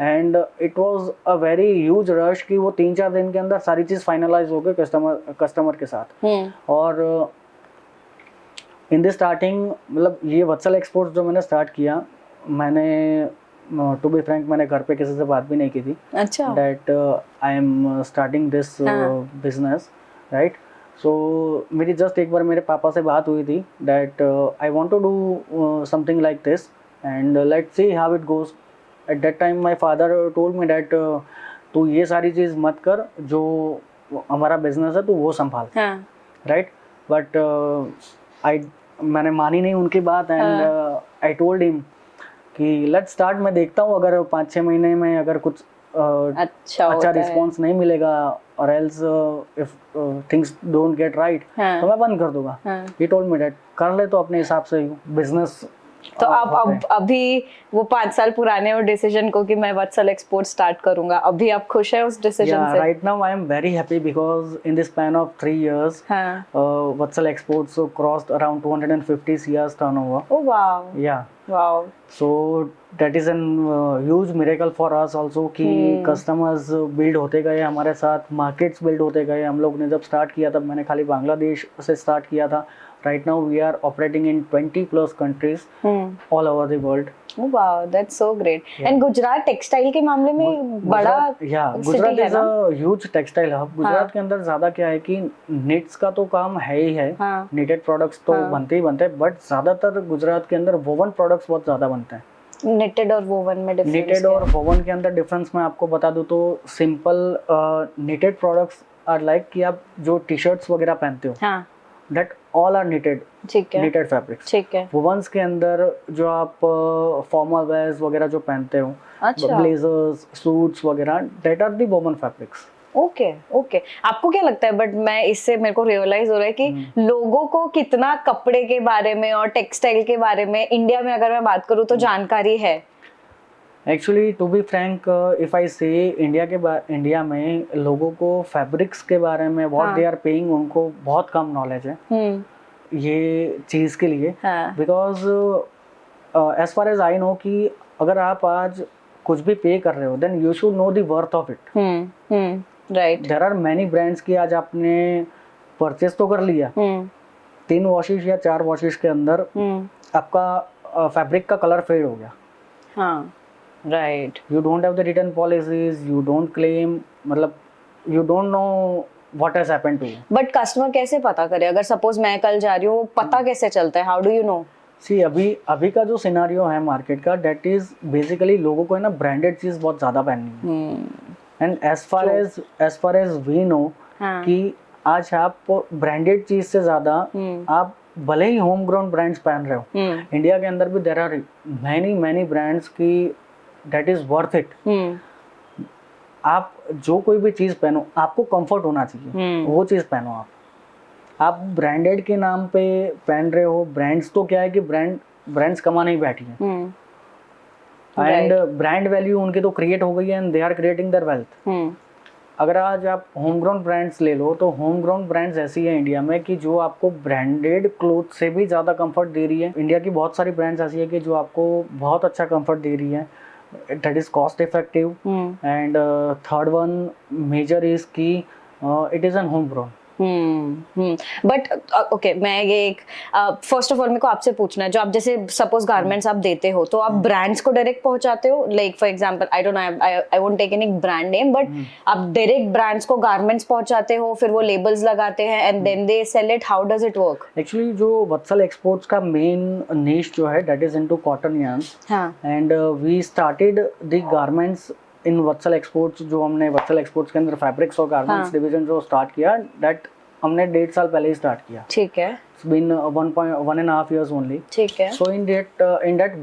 And it was a very huge rush कि वो 3-4 दिन के अंदर सारी चीज़ फाइनलाइज हो गई कस्टमर के साथ। और इन द स्टार्टिंग मतलब ये वत्सल एक्सपोर्ट्स जो मैंने स्टार्ट किया, मैंने टू बी फ्रैंक मैंने घर पे किसी से बात भी नहीं की थी अच्छा that I am starting this business, right. So मेरी जस्ट एक बार मेरे पापा से बात हुई थी that I want to do something like this and let's see how it goes. At that time my father told me that तू ये सारी चीज़ मत कर, जो हमारा बिजनेस है तू वो संभाल, राइट. बट मैंने मानी नहीं उनकी बात एंड आई टोल्ड हिम कि लेट्स स्टार्ट, मैं देखता हूँ अगर 5-6 महीने में अगर कुछ अच्छा रिस्पॉन्स नहीं मिलेगा और else if things don't get right तो मैं बंद कर दूंगा. ही टोल्ड मी दैट कर ले तो अपने हिसाब से बिजनेस. तो अब अभी वो 5 साल पुराने वो डिसीजन को कि मैं वत्सल एक्सपोर्ट स्टार्ट करूंगा, अभी आप खुश है उस डिसीजन से? Right now I am very happy because in this span of 3 years Vatsal exports crossed around 250 CRs turnover. Oh wow. Yeah wow. So that is a huge miracle for us also कि customers build होते गए हमारे साथ, markets build होते गए. हम लोग ने जब स्टार्ट किया तब मैंने खाली बांग्लादेश से स्टार्ट किया था. Right now we are operating in 20+ countries all over the world. Oh wow, that's so great. Yeah. And Gujarat textile के मामले में बड़ा Gujarat is a huge textile hub. Gujarat के अंदर ज्यादा क्या है कि निट्स का तो काम है ही है, निटेड प्रोडक्ट्स तो बनते ही बनते हैं, बट ज्यादातर गुजरात के अंदर वोवन प्रोडक्ट्स बहुत ज्यादा बनते हैं. निटेड और वोवन में डिफरेंस? निटेड और वोवन के अंदर डिफरेंस मैं आपको बता दूं तो simple knitted products are like कि आप जो टी-शर्ट्स वगैरह पहनते हो that all are knitted, knitted fabrics. ठीक है. वुवन्स के अंदर जो आप फॉर्मल वेयर्स वगैरह जो पहनते हो, ब्लेजर्स, सूट्स वगैरह, that are the woven fabrics. Okay. आपको क्या लगता है, बट मैं इससे मेरे को रियलाइज हो रहा है कि लोगों को कितना कपड़े के बारे में और टेक्सटाइल के बारे में इंडिया में अगर मैं बात करूँ तो जानकारी है? Actually to be frank if I say India में लोगों को फैब्रिक्स के बारे में व्हाट दे आर पेइंग उनको बहुत कम नॉलेज है ये चीज़ के लिए. Because as far as I know कि अगर आप आज कुछ भी पे कर रहे हो then you should know the worth of it. Right. There are many brands की आज आपने परचेस तो कर लिया, 3 वॉशेस या 4 वॉशेस के अंदर आपका फैब्रिक का कलर फेड हो गया. हाँ. Right. You don't have the return policies, you don't claim, मतलब you don't know what has happened to you. But customer कैसे पता करे, अगर सपोज मैं कल जा रही हूँ, पता कैसे चलता है? How do you know? See अभी का जो सिनारियो है मार्केट का, that is basically लोगों को है ना ब्रांडेड चीज बहुत ज्यादा पहननी है. And as far as we know कि आज आप ब्रांडेड चीज से ज्यादा आप भले ही होम ग्राउंड ब्रांड्स पहन रहे हो, इंडिया के अंदर भी देयर आर मैनी ब्रांड्स की that is worth it. आप जो कोई भी चीज पहनो आपको कंफर्ट होना चाहिए, वो चीज पहनो. आप ब्रांडेड के नाम पे पहन रहे हो. ब्रांड्स तो क्या है कि ब्रांड्स कमा नहीं बैठी हैं एंड ब्रांड वैल्यू उनकी तो क्रिएट हो गई है and they are creating their wealth. अगर आज आप होम ग्राउंड ब्रांड्स ले लो तो होम ग्राउंड ब्रांड्स ऐसी है इंडिया में कि जो आपको ब्रांडेड क्लोथ से भी ज़्यादा कंफर्ट दे रही है. इंडिया की बहुत सारी ब्रांड्स ऐसी है कि जो आपको बहुत अच्छा कंफर्ट दे रही है. That is cost effective. And third one major is कि it is an homegrown. But okay मैं ये एक फर्स्ट ऑफ ऑल मेरे को आपसे पूछना है, जो आप जैसे सपोज गारमेंट्स आप देते हो तो आप ब्रांड्स को डायरेक्ट पहुंचाते हो, like for example I don't know I won't take any brand name, but आप डायरेक्ट ब्रांड्स को गारमेंट्स पहुंचाते हो, फिर वो लेबल्स लगाते हैं and then they sell it. How does it work? Actually जो वत्सल एक्सपोर्ट्स का मेन नीश जो है that is into cotton yarns and we started the garments in Vatsal exports. जो हमने वत्सल एक्सपोर्ट्स के अंदर फैब्रिक्स और गारमेंट्स डिवीजन जो स्टार्ट किया दैट हमने 1.5 साल पहले ही स्टार्ट किया. ठीक है. It's been 1.5 years only. ठीक है. So in that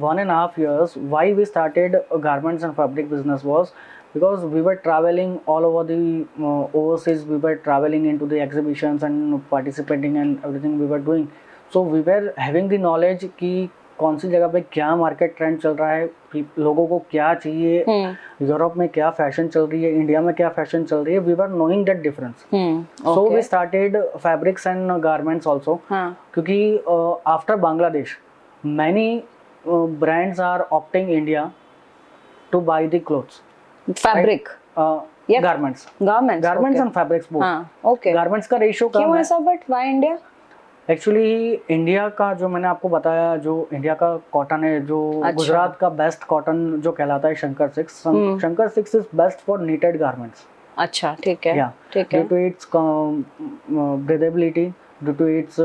1.5 years, why we started garments and fabric business was because we were traveling all over the overseas. We were traveling into the exhibitions and participating and everything we were doing. So we were having the knowledge कि कौन सी जगह पे क्या market trend चल रहा है, लोगों को क्या चाहिए, यूरोप में क्या फैशन चल रही है, इंडिया में क्या फैशन चल रही है. We were knowing that difference. So we started fabrics and garments also, क्योंकि after Bangladesh many brands are opting India to buy the clothes. Fabric garments and fabrics both. Okay. Garments का ratio कम है. क्यों ऐसा? But why India? Actually India का जो मैंने आपको बताया, जो इंडिया का कॉटन है, जो अच्छा। गुजरात का बेस्ट कॉटन जो कहलाता है Shankar 6, Shankar 6 is best for needed garments. अच्छा, ठीक है, Yeah, ठीक है। due to its breathability, due to its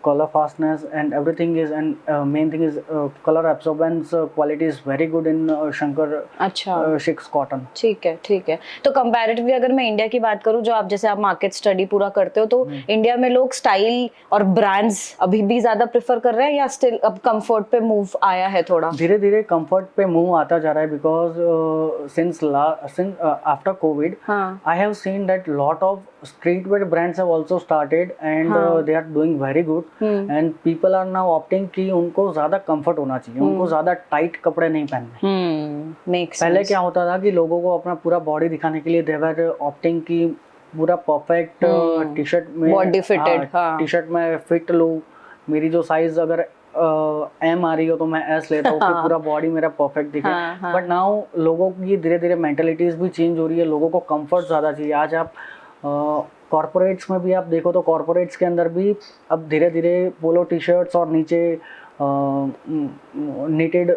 color fastness and everything is, and main thing is color absorbance quality is very good in Shankar अच्छा, 6 cotton. ठीक है, ठीक है। तो कंपैरेटिवली अगर मैं इंडिया की बात करूं, जो आप जैसे आप मार्केट स्टडी पूरा करते हो, तो इंडिया में लोग स्टाइल और ब्रांड्स अभी भी ज्यादा प्रेफर कर रहे हैं या स्टिल अब कंफर्ट पे मूव आया है थोड़ा? धीरे धीरे कंफर्ट पे मूव आता जा रहा है, because since after Covid I have seen that lot of street wear brands have also started and they are doing very good and people are now opting कि उनको ज्यादा कंफर्ट होना चाहिए, उनको ज्यादा टाइट कपड़े नहीं पहनने। पहले क्या होता था कि लोगों को अपना पूरा बॉडी दिखाने के लिए they were opting कि पूरा परफेक्ट टी शर्ट में बॉडी फिटेड, टी शर्ट में फिट लो, मेरी जो साइज अगर एम आ रही हो तो मैं एस लेता हूँ, पूरा बॉडी मेरा परफेक्ट दिखे। बट नाउ लोगों की धीरे धीरे मेंटेलिटीज भी चेंज हो रही है, लोगों को कंफर्ट ज्यादा चाहिए। आज आप कॉर्पोरेट्स में भी आप देखो तो कॉर्पोरेट्स के अंदर भी अब धीरे धीरे पोलो टी शर्ट्स और नीचे नीटेड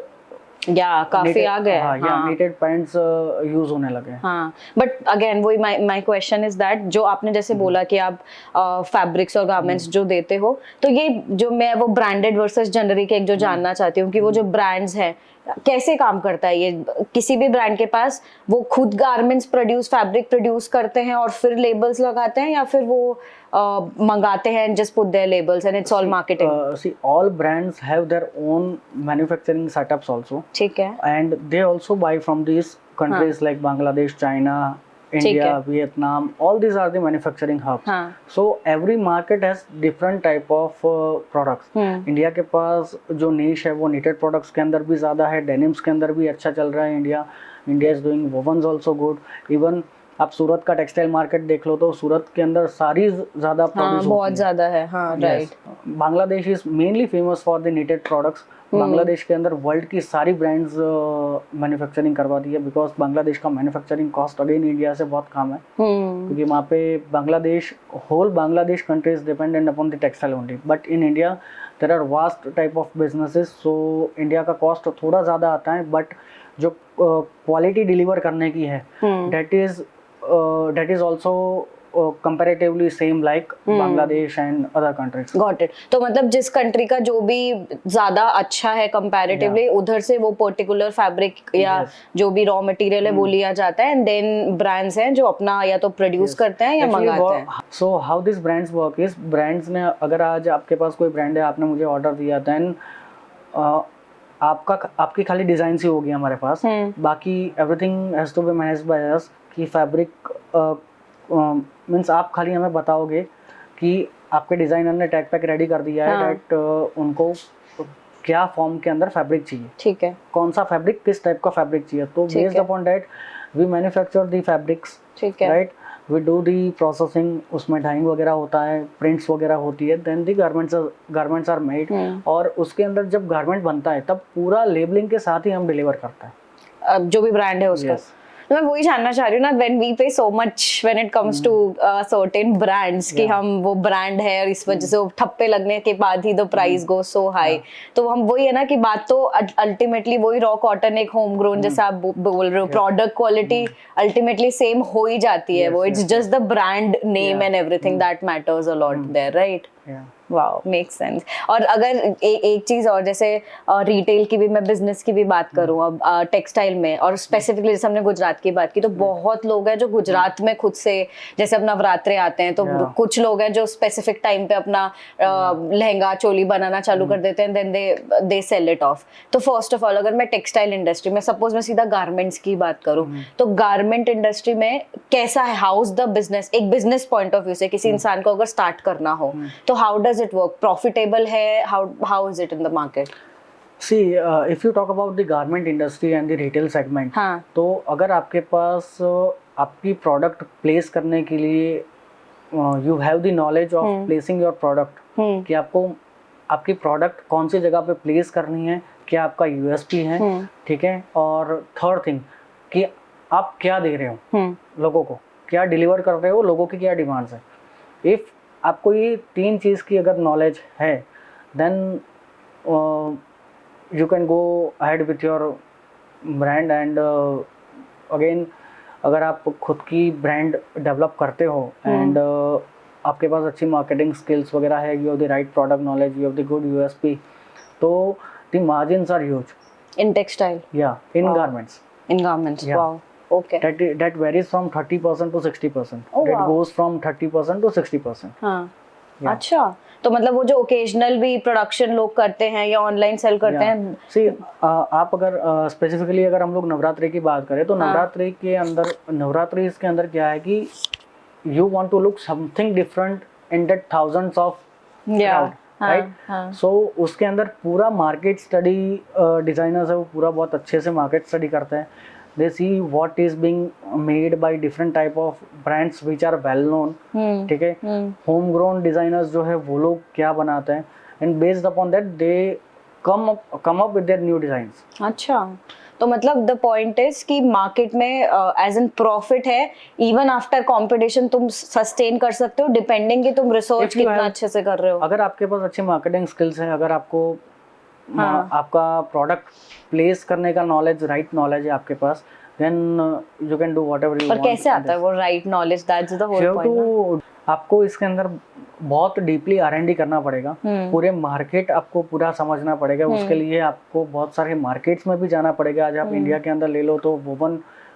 या काफी आ गए, नीटेड पैंट्स यूज होने लगे। हाँ, बट अगेन वही माय क्वेश्चन इज दैट जो आपने जैसे बोला कि आप फैब्रिक्स और गारमेंट्स जो देते हो, तो ये जो मैं वो ब्रांडेड वर्सेस जेनरिक एक जो जानना चाहती हूँ कि वो जो ब्रांड्स हैं कैसे काम करता है ये? किसी भी ब्रांड के पास वो खुद गारमेंट्स प्रोड्यूस, फैब्रिक प्रोड्यूस करते हैं और फिर लेबल्स लगाते हैं, या फिर वो मंगाते हैं just put their labels and it's all marketing? See, all brands have their own manufacturing setups also. ठीक है। And they also buy from these countries like Bangladesh, China, India, Vietnam. All these are the manufacturing hubs. So every market has different type of products. India के पास जो niche है वो knitted products के अंदर भी ज़्यादा है, denims के अंदर भी अच्छा चल रहा है India. India is doing wovens also good. Even आप सूरत का टेक्सटाइल मार्केट देख लो तो सूरत के अंदर सारी ज़्यादा प्रोड्यूस बहुत ज़्यादा है। हाँ, right. Bangladesh is mainly famous for the needed products. Bangladesh के अंदर वर्ल्ड की सारी ब्रांड्स मैन्युफैक्चरिंग करवाती है, बिकॉज बांग्लादेश का मैन्युफैक्चरिंग कॉस्ट अगेन इंडिया से बहुत कम है, क्योंकि वहाँ पे Bangladesh whole Bangladesh country is dependent upon the textile only. But in India there are vast type of businesses, so India का कॉस्ट थोड़ा ज़्यादा आता है, बट जो क्वालिटी डिलीवर करने की है that is also comparatively same like Bangladesh and other countries. Got it. तो मतलब जिस कंट्री का जो भी ज्यादा अच्छा है कंपैरेटिवली, उधर से वो पर्टिकुलर फैब्रिक या जो भी रॉ मटेरियल है वो लिया जाता है, एंड देन ब्रांड्स हैं जो अपना या तो प्रोड्यूस करते हैं या मंगाते हैं। So how these brands work is, brands ने अगर आज आपके पास कोई ब्रांड है, आपने मुझे ऑर्डर दिया, देन आपकी खाली डिजाइन ही होगी हमारे पास, बाकी everything has to be managed by us. कि फैब्रिक मीन्स आप खाली हमें बताओगे कि आपके डिजाइनर ने टैग पैक रेडी कर दिया है दैट उनको क्या फॉर्म के अंदर फैब्रिक चाहिए, ठीक है, कौन सा फैब्रिक किस टाइप का फैब्रिक चाहिए, तो based upon that we manufacture the fabrics, ठीक है, right, we do the processing, उसमें डाइंग वगैरह होता है, प्रिंट्स वगैरह होती है, then the garments are made, और उसके अंदर जब गारमेंट बनता है तब पूरा लेबलिंग के साथ ही हम डिलीवर करते हैं जो भी ब्रांड है उसका। तो मैं वही जानना चाह रही हूँ ना, when we pay so much when it comes to certain brands कि हम वो ब्रांड है और इस वजह से वो ठप्पे लगने के बाद ही the price go so high, तो हम वही है ना कि बात तो अल्टीमेटली वही रॉ कॉटन एक होम ग्रोन जैसा आप बोल रहे हो, प्रोडक्ट क्वालिटी अल्टीमेटली सेम हो ही जाती है, वो it's just the brand name and everything that matters a lot there, right? Wow, make sense. और अगर एक चीज और, जैसे रिटेल की भी, मैं बिजनेस की भी बात करूं अब टेक्सटाइल में, और स्पेसिफिकली जैसे हमने गुजरात की बात की, तो बहुत लोग हैं जो गुजरात में खुद से, जैसे अब नवरात्रे आते हैं तो कुछ लोग हैं जो स्पेसिफिक टाइम पे अपना लहंगा चोली बनाना चालू कर देते हैं, then they sell it off. So first of all अगर मैं टेक्सटाइल इंडस्ट्री में, सपोज मैं सीधा गारमेंट्स की बात करूं, तो गारमेंट इंडस्ट्री में कैसा है, हाउ इज द बिजनेस, एक बिजनेस पॉइंट ऑफ व्यू से किसी इंसान को अगर स्टार्ट करना हो तो how does it work? Profitable है? How is it in the market? See, if you talk about the garment industry and the retail segment, तो अगर आपके पास आपकी प्रोडक्ट प्लेस करने के लिए you have the knowledge of placing your product, कि आपको आपकी प्रोडक्ट कौन सी जगह पे प्लेस करनी है, क्या आपका USP है, ठीक है, और थर्ड थिंग कि आप क्या दे रहे हो लोगों को, क्या डिलीवर कर रहे हो, लोगों की क्या डिमांड्स है। इफ आपको ये 3 चीज़ की अगर नॉलेज है, then you can go ahead with your brand. And again अगर आप खुद की ब्रांड डेवलप करते हो एंड आपके पास अच्छी मार्केटिंग स्किल्स वगैरह है, you have the right product knowledge, you have the good USP, तो the margins are huge in textile, या in garments, in garments. Yeah. Wow, okay. that varies from 30% to 60%. Oh, That wow. goes from 30% to 60%. हाँ, Yeah. अच्छा, तो मतलब वो जो occasional भी production लोग करते हैं या ऑनलाइन सेल करते Yeah. हैं। See, आप अगर स्पेसिफिकली अगर हम लोग नवरात्रि की बात करें तो हाँ. नवरात्रि के अंदर, नवरात्रि इसके अंदर क्या है कि you want to look something different in that thousands of crowd, right? So उसके अंदर पूरा मार्केट स्टडी, डिजाइनर्स है वो पूरा बहुत अच्छे से मार्केट स्टडी करते हैं। They see what is being made by different type of brands which are well known, ठीक है? Homegrown designers जो है वो लोग क्या बनाते हैं, and based upon that they come up with their new designs. अच्छा, तो मतलब द पॉइंट इज कि मार्केट में एज एन प्रॉफिट है, इवन आफ्टर कंपटीशन तुम सस्टेन कर सकते हो, डिपेंडिंग कि तुम रिसर्च कितना अच्छे से कर रहे हो। अगर आपके पास अच्छी मार्केटिंग स्किल्स है, अगर आपको हाँ. आपका प्रोडक्ट प्लेस करने का नॉलेज, राइट नॉलेज है आपके पास, then you can do whatever you want. पर कैसे आता है वो right knowledge? That's the whole point. आपको इसके अंदर बहुत डीपली R&D करना पड़ेगा, पूरे मार्केट आपको पूरा समझना पड़ेगा। उसके लिए आपको बहुत सारे मार्केट्स में भी जाना पड़ेगा। आज आप इंडिया के अंदर ले लो तो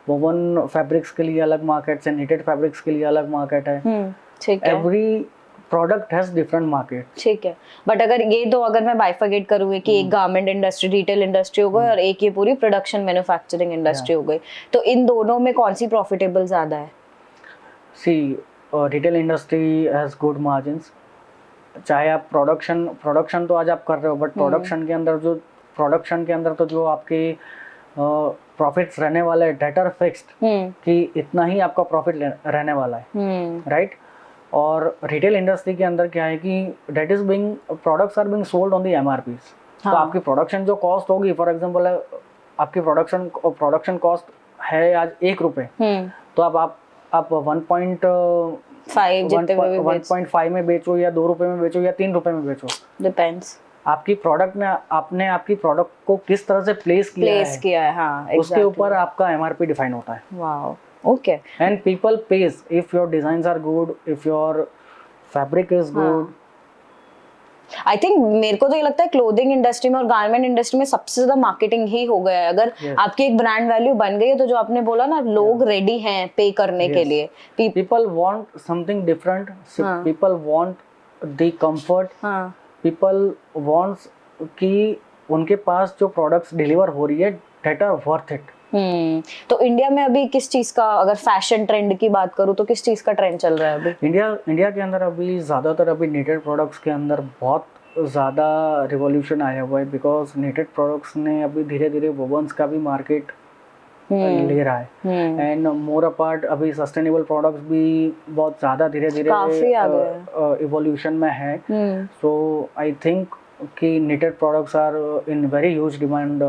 वोवन फैब्रिक्स के लिए अलग मार्केट है, निटेड फैब्रिक्स के लिए अलग मार्केट है। ठीक है, every product has different market. ठीक है, बट अगर ये दो अगर मैं बाइफरगेट करूँ कि एक गारमेंट इंडस्ट्री, रिटेल इंडस्ट्री हो गई और एक ये पूरी प्रोडक्शन मैन्युफैक्चरिंग इंडस्ट्री हो गई, तो इन दोनों में कौन सी प्रॉफिटेबल ज्यादा है? See, retail industry has good margins. चाहे आप प्रोडक्शन तो आज आप कर रहे हो, बट प्रोडक्शन के अंदर तो जो आपके प्रॉफिट्स रहने वाले हैं, डेट आर फिक्स्ड कि इतना ही आपका प्रॉफिट रहने वाला है, राइट? और रिटेल इंडस्ट्री के अंदर क्या है कि that is being, products are being sold on the MRPs। तो आपकी प्रोडक्शन जो कॉस्ट होगी, फॉर एग्जांपल आपकी प्रोडक्शन कॉस्ट है आज 1 रुपए, तो अब आप 1.5 में बेचो या 2 रुपए में बेचो या 3 रुपए में बेचो, डिपेंड्स आपकी प्रोडक्ट में आपने आपकी प्रोडक्ट को किस तरह से प्लेस किया है, हाँ, उसके ऊपर आपका MRP डिफाइन होता है। Wow, okay. And people pays if your designs are good, if your fabric is good. I think मेरे को तो ये लगता है क्लोथिंग इंडस्ट्री में और गारमेंट इंडस्ट्री में सबसे ज्यादा मार्केटिंग ही हो गया है। अगर आपकी एक ब्रांड वैल्यू बन गई है तो जो आपने बोला ना, लोग रेडी हैं पे करने के लिए। People want something different. People want the comfort. People wants कि उनके पास जो प्रोडक्ट्स डिलीवर हो रही है that are worth it. तो इंडिया में अभी किस चीज का, अगर फैशन ट्रेंड की बात करूँ तो किस चीज का ट्रेंड चल रहा है अभी? इंडिया के अंदर अभी ज्यादातर अभी निटेड प्रोडक्ट्स के अंदर बहुत ज़्यादा रिवॉल्यूशन आया हुआ है, बिकॉज निटेड प्रोडक्ट्स ने अभी धीरे धीरे वोवन्स का भी मार्केट ले रहा है। एंड मोर अपार्ट अभी सस्टेनेबल प्रोडक्ट्स भी बहुत ज़्यादा धीरे धीरे इवोल्यूशन में है। सो आई थिंक कि knitted products are in very huge demand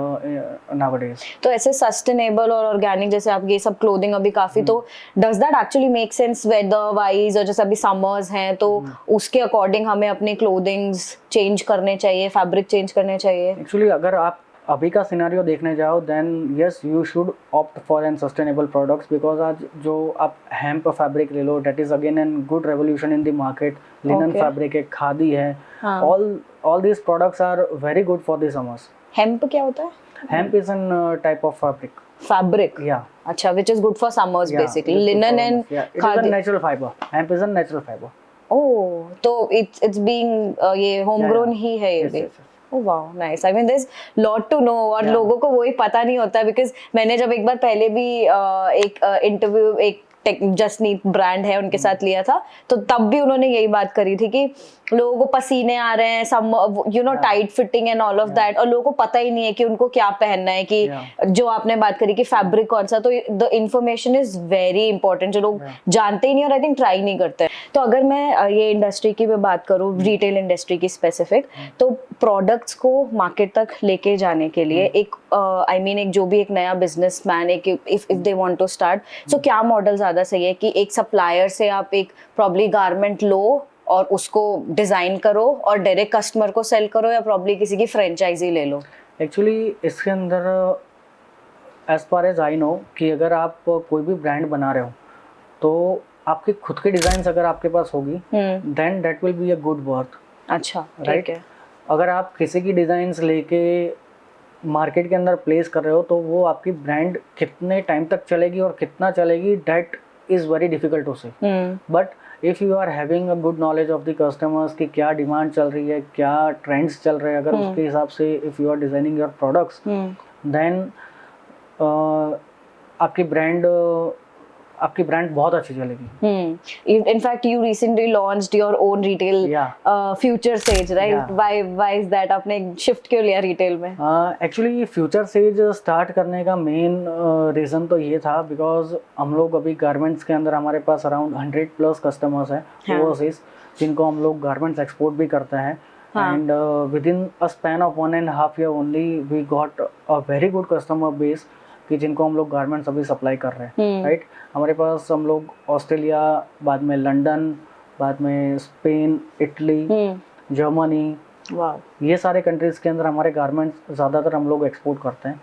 nowadays. तो ऐसे सस्टेनेबल और ऑर्गेनिक जैसे आप ये सब क्लोथिंग अभी काफी, तो does that actually make sense weather wise? और जैसे अभी समर्स हैं तो उसके अकॉर्डिंग हमें अपने क्लोथिंग्स चेंज करने चाहिए, फैब्रिक चेंज करने चाहिए? एक्चुअली अगर आप अभी का सिनेरियो देखने जाओ then yes you should opt for an sustainable products, because आज जो आप हेम्प फैब्रिक ले लो, that is again an good revolution in the market. Linen fabric है, खादी है, all these products are very good for the summers. Hemp क्या होता है? Hemp is an type of fabric. Fabric? Yeah. अच्छा, which is good for summers basically. Linen and it is a natural fiber. Hemp is a natural fiber. Oh, तो it's being ये homegrown ही है ये भी? Oh wow, nice. I mean, there's lot to know और लोगों को वही पता नहीं होता है, because मैंने जब एक बार पहले भी एक इंटरव्यू एक जसनीत ब्रांड है उनके साथ लिया था, तो तब भी उन्होंने यही बात करी थी कि लोगों को पसीने आ रहे हैं, some you know tight fitting and all of that, और लोगों को पता ही नहीं है कि उनको क्या पहनना है, कि जो आपने बात करी कि फैब्रिक कौन सा, तो the information is very important, जो लोग जानते ही नहीं और आई थिंक ट्राई नहीं करते। तो अगर मैं ये इंडस्ट्री की मैं बात करूँ, रिटेल इंडस्ट्री की स्पेसिफिक, तो प्रोडक्ट्स को मार्केट तक लेके जाने के लिए एक आई मीन एक जो भी एक नया बिजनेसमैन एक if they want to start, so क्या मॉडल ज्यादा सही है कि एक सप्लायर से आप एक प्रॉब्ली गारमेंट लो और उसको डिजाइन करो और डायरेक्ट कस्टमर को सेल करो, या प्रॉब्ली किसी की फ्रेंचाइजी ले लो? एक्चुअली इसके अंदर as far as I know कि अगर आप कोई भी ब्रांड बना रहे हो तो आपकी खुद के डिजाइन अगर आपके पास होगी then that will be a good work. अच्छा, राइट। अगर आप किसी की डिजाइन्स लेके मार्केट के अंदर प्लेस कर रहे हो तो वो आपकी ब्रांड कितने टाइम तक चलेगी और कितना चलेगी that is very difficult to say. But if you are having a good knowledge of the customers कि क्या डिमांड चल रही है, क्या ट्रेंड्स चल रहे हैं, अगर उसके हिसाब से if you are designing your products then आपकी ब्रांड बहुत अच्छी चलेगी। In fact, you recently launched your own retail, Future Sage, right? Why is that? आपने शिफ्ट क्यों लिया रिटेल में? एक्चुअली फ्यूचर सेज स्टार्ट करने का मेन रीज़न तो ये था बिकॉज हम लोग अभी गारमेंट्स के अंदर हमारे पास अराउंड 100+ कस्टमर्स हैं ओवरसीज, जिनको हम लोग गारमेंट्स एक्सपोर्ट भी करते हैं। And with in a span of 1.5 year only we got a very good customer base कि जिनको हम लोग गारमेंट्स अभी सप्लाई कर रहे हैं। राइट। हमारे पास हम लोग ऑस्ट्रेलिया, बाद में लंदन, बाद में स्पेन, इटली, जर्मनी, ये सारे कंट्रीज के अंदर हमारे गारमेंट्स ज़्यादातर हम लोग एक्सपोर्ट करते हैं।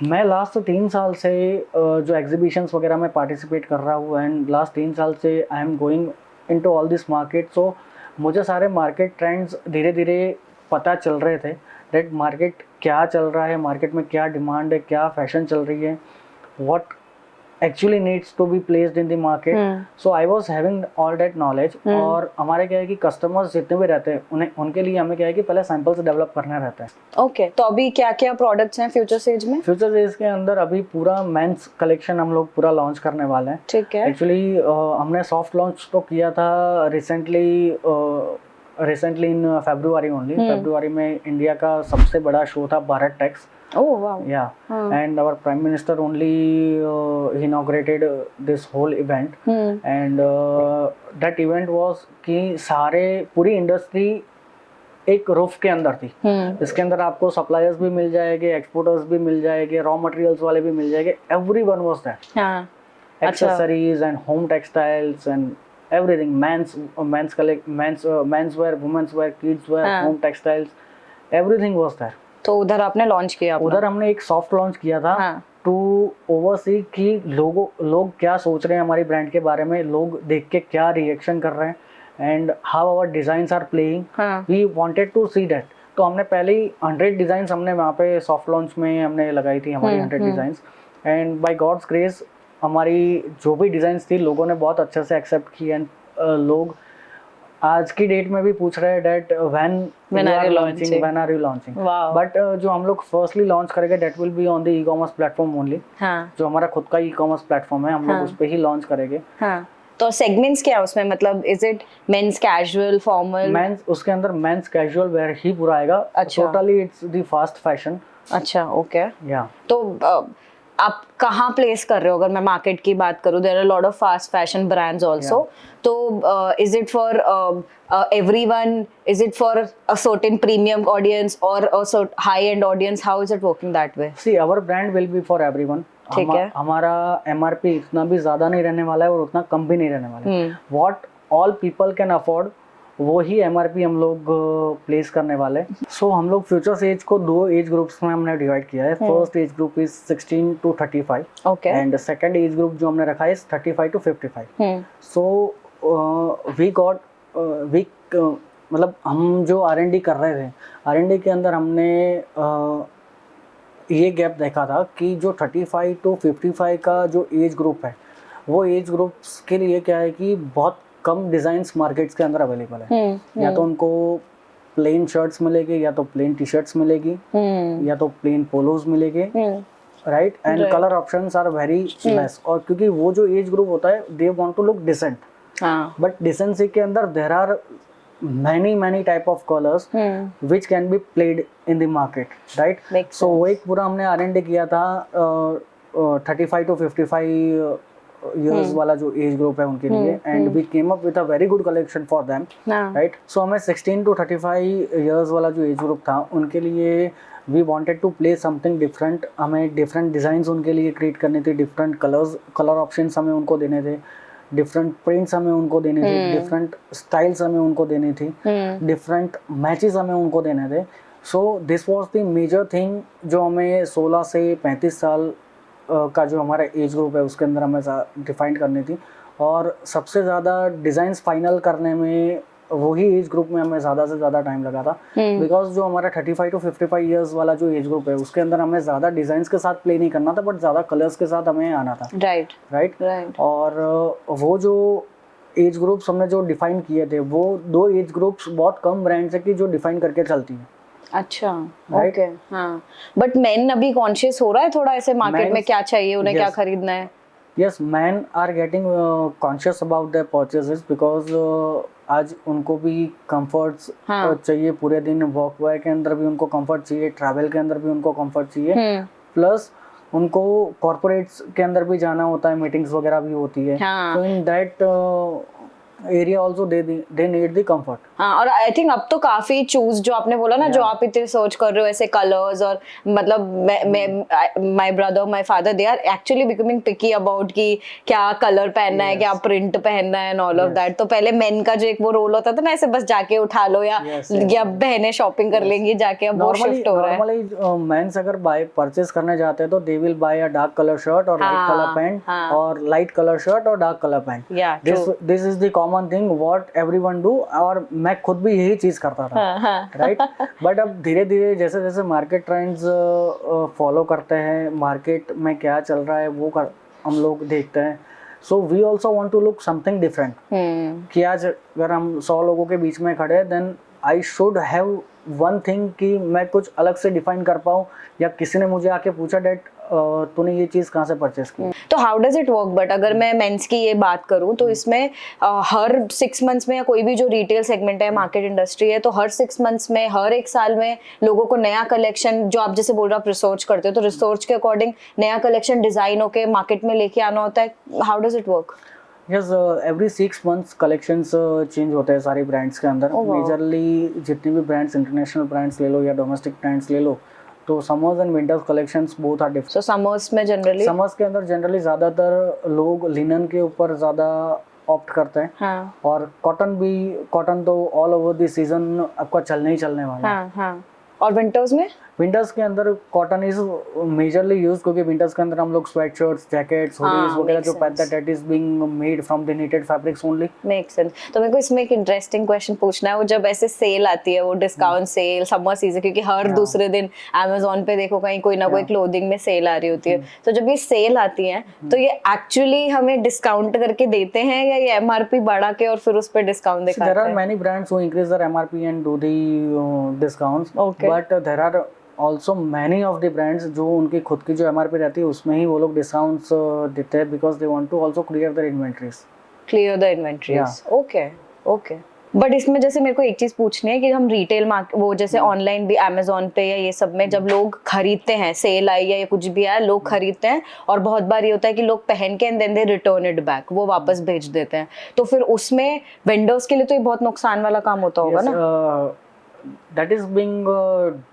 मैं लास्ट 3 साल से जो एग्जीबिशंस वगैरह में पार्टिसिपेट कर रहा हूँ एंड लास्ट 3 साल से I am going into all this market, so मुझे सारे मार्केट ट्रेंड्स धीरे धीरे पता चल रहे थे। रेट मार्केट क्या चल रहा है, मार्केट में क्या डिमांड है, क्या फैशन चल रही है, what actually needs to be placed in the market. So I was having all that knowledge. और हमारे क्या है कि कस्टमर्स जितने भी रहते हैं उनके लिए हमें क्या है कि पहले सैंपल्स डेवलप करना रहता है। ओके, तो अभी क्या क्या प्रोडक्ट्स हैं फ्यूचर सेज में? फ्यूचर सेज के अंदर अभी पूरा मेंस कलेक्शन हम लोग पूरा लॉन्च करने वाले हैं। ठीक है। एक्चुअली हमने सॉफ्ट लॉन्च तो किया था रिसेंटली इन फरवरी ओनली। फरवरी में इंडिया का सबसे बड़ा शो था Bharat Tex. Oh wow. Yeah. And our Prime Minister only he inaugurated this whole event. And that event was कि पूरी इंडस्ट्री एक रूफ के अंदर थी। इसके अंदर आपको सप्लायर्स भी मिल जाएंगे, एक्सपोर्टर्स भी मिल जाएंगे, रॉ मटेरियल्स वाले भी मिल जाएंगे, everyone was there. Accessories and home textiles and everything, men's wear, women's wear, kids wear, home textiles, everything was there. तो उधर आपने लॉन्च किया? उधर हमने एक सॉफ्ट लॉन्च किया था टू ओवरसी कि लोग क्या सोच रहे हैं हमारी ब्रांड के बारे में, लोग देख के क्या रिएक्शन कर रहे हैं and how our designs are playing. We wanted to see that. तो हमने पहले ही 100 डिजाइन्स हमने वहाँ पे सॉफ्ट लॉन्च में हमने लगाई थी, हमारी 100 designs. And by God's grace हमारी जो भी डिजाइन्स थी लोगों ने बहुत अच्छे से एक्सेप्ट की। एंड लोग आज की डेट में भी पूछ रहे हैं date when are you launching. But जो हम लोग फर्स्टली लॉन्च करेंगे date will be on the e commerce platform only. जो हमारा खुद का ई कॉमर्स प्लेटफॉर्म है, हम लोग उस पे ही लॉन्च करेंगे। तो सेगमेंट्स क्या है उसमें, मतलब is it men's casual, formal? Men's, उसके अंदर मेंस कैजुअल वेयर ही पूरा आएगा। Totally it's the fast fashion. अच्छा, ओके। या तो आप कहाँ प्लेस कर रहे हो? अगर मैं मार्केट की बात करूँ, there are lot of fast fashion brands also. तो is it for everyone? Is it for a certain premium audience और a high end audience? How is it working that way? See our brand will be for everyone. ठीक है। हमारा MRP इतना भी ज्यादा नहीं रहने वाला है और उतना कम भी नहीं रहने वाला है। What all people can afford वो ही एमआरपी हम लोग प्लेस करने वाले। सो हम लोग फ्यूचर सेज को 2 एज ग्रुप्स में हमने डिवाइड किया है। First age group is 16 to 35 and second age group जो हमने रखा है 35 to 55। सो वी गॉट मतलब हम जो R&D कर रहे थे, R&D के अंदर हमने ये गैप देखा था कि जो 35 to 55 का जो एज ग्रुप है वो एज ग्रुप्स के लिए क्या है कि बहुत कम डिजाइन्स मार्केट्स के अंदर अवेलेबल है। या तो उनको प्लेन शर्ट्स मिलेगी, या तो प्लेन टी शर्ट्स मिलेगी, या तो प्लेन पोलोज मिलेंगे। Right. And colour options are very less. और क्योंकि वो जो एज ग्रुप होता है they want to look decent, but decency के अंदर there are many type of colors which can be played in the market, right? So वो एक पूरा हमने R&D किया था 35 to 55 years वाला जो एज ग्रुप है उनके लिए, and we came up with a very good collection for them, right? So हमें 16 to 35 years वाला जो एज ग्रुप था उनके लिए we wanted to play something different. हमें डिफरेंट डिजाइन्स उनके लिए क्रिएट करने थे, डिफरेंट कलर ऑप्शंस हमें उनको देने थे, डिफरेंट प्रिंट्स हमें उनको देने थे, डिफरेंट स्टाइल्स हमें उनको देनी थी, डिफरेंट मैचेस हमें उनको देने थे. So this was the major thing जो हमें 16 से 35 साल का जो हमारा एज ग्रुप है उसके अंदर हमें डिफाइन करनी थी. और सबसे ज़्यादा डिज़ाइंस फाइनल करने में वही एज ग्रुप में हमें ज़्यादा से ज़्यादा टाइम लगा था, बिकॉज जो हमारा 35 to 55 ईयर्स वाला जो एज ग्रुप है उसके अंदर हमें ज़्यादा डिज़ाइंस के साथ प्ले नहीं करना था, बट ज़्यादा कलर्स के साथ हमें आना था. राइट. और वो जो एज ग्रुप्स हमने जो डिफाइन किए थे वो 2 एज ग्रुप्स बहुत कम ब्रांड्स है कि जो डिफाइन करके चलती हैं. अच्छा, ओके. हाँ, बट मेन अभी कॉन्शियस हो रहा है थोड़ा ऐसे मार्केट में क्या चाहिए उन्हें, क्या खरीदना है. Yes, men are getting conscious about their purchases because आज उनको भी कंफर्ट्स चाहिए, पूरे दिन वॉक वे के अंदर भी उनको कंफर्ट चाहिए, ट्रैवल के अंदर भी उनको कंफर्ट चाहिए, प्लस उनको कॉर्पोरेट्स के अंदर भी जाना होता है, मीटिंग्स वगैरह भी होती है. तो in that area also they need the comfort. हाँ, और आई थिंक अब तो काफी चूज जो आपने बोला ना, जो आप इतने सर्च कर रहे हो ऐसे कलर्स, और मतलब my brother, my father, they are actually becoming picky about कि क्या कलर पहनना है, क्या प्रिंट पहनना है एंड ऑल ऑफ दैट. तो पहले मेन का जो एक वो रोल होता था ना, ऐसे बस जाके उठा लो या बहनें शॉपिंग कर लेंगी जाके, अब वो शिफ्ट हो रहा है. नॉर्मली मेंस अगर परचेस करने जाते हैं तो they will buy a dark colour shirt और लाइट कलर पैंट, और लाइट कलर शर्ट और dark colour pant. This is the common thing what everyone do, और मैं खुद भी यही चीज करता था. राइट. बट अब धीरे धीरे जैसे जैसे मार्केट ट्रेंड्स फॉलो करते हैं, मार्केट में क्या चल रहा है वो हम लोग देखते हैं. So we also want to look something different, कि आज अगर हम 100 लोगों के बीच में खड़े, then I should have one thing कि मैं कुछ अलग से डिफाइन कर पाऊँ, या किसी ने मुझे आके पूछा डेट तूने ये चीज कहाँ से परचेस की. तो how does it work? But अगर मैं मेंस की ये बात करूँ तो इसमें हर 6 मंथ्स में, या कोई भी जो रिटेल सेगमेंट है, मार्केट इंडस्ट्री है, तो हर 6 मंथ्स में, हर 1 साल में लोगों को नया कलेक्शन, जो आप जैसे बोल रहे हो आप रिसर्च करते हो, तो रिसर्च के अकॉर्डिंग नया कलेक्शन डिजाइन होके मार्केट में लेके आना होता है. How does it work? Yes, every 6 months collections change होते हैं सारे ब्रांड्स के अंदर. मेजरली जितने भी ब्रांड्स, इंटरनेशनल ब्रांड्स ले लो या डोमेस्टिक ब्रांड्स ले लो, तो summers and winters collections both are different. So summers में जनरली, समर्स के अंदर जनरली ज्यादातर लोग लिनन के ऊपर ज्यादा ऑप्ट करते हैं. हाँ. और कॉटन तो ऑल ओवर द सीजन आपका चलने ही चलने वाला है. हाँ. और विंटर्स में, विंटर्स के अंदर कॉटन इज मेजरली यूज, क्योंकि विंटर्स के अंदर हम लोग स्वेट शर्ट्स, जैकेट्स, हुडीज वगैरह जो पहनते हैं, that is being made from the knitted fabrics only. Make sense. तो मेरे को इसमें एक इंटरेस्टिंग क्वेश्चन पूछना है. वो जब ऐसे सेल आती है, वो डिस्काउंट सेल, समर सीजन, क्योंकि हर दूसरे दिन Amazon पे देखो कहीं कोई ना कोई क्लोथिंग में सेल आ रही होती है, तो जब ये सेल आती है तो ये एक्चुअली हमें डिस्काउंट करके देते हैं, या ये MRP बढ़ा के और फिर उस पर डिस्काउंट दिखाते हैं? There are many brands who increase their MRP and do the discounts, but there are also many of the brands जो उनकी खुद की जो MRP रहती है उसमें ही वो लोग डिस्काउंट्स देते हैं, because they want to also clear their inventories. Clear the inventories. Okay. But इसमें जैसे मेरे को एक चीज पूछनी है कि हम रिटेल मार्केट, वो जैसे ऑनलाइन भी Amazon पे या ये सब में जब लोग खरीदते हैं, सेल आई या कुछ भी आया, लोग खरीदते हैं, और बहुत बार ये होता है कि लोग पहन के and then they return it back, वो वापस भेज देते हैं. तो फिर उसमें वेंडर्स के लिए तो ये बहुत नुकसान वाला काम होता होगा ना? That is being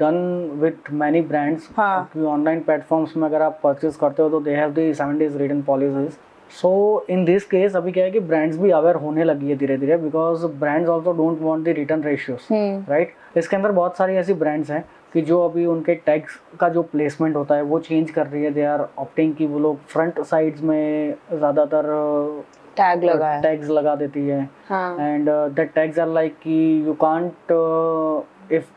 done with many brands. क्योंकि ऑनलाइन प्लेटफॉर्म्स में अगर आप परचेज करते हो तो they have the 7 days return policies. So in this case अभी क्या है कि ब्रांड्स भी अवेयर होने लगी है धीरे धीरे, because brands also don't want the return ratios. Right. इसके अंदर बहुत सारी ऐसी ब्रांड्स हैं कि जो अभी उनके टैग्स का जो प्लेसमेंट होता है वो चेंज कर रही है. दे आर ऑप्टिंग कि वो लोग फ्रंट साइड्स में ज़्यादातर टैग्स लगा देती है. And that tags are like कि यू कांट, इफ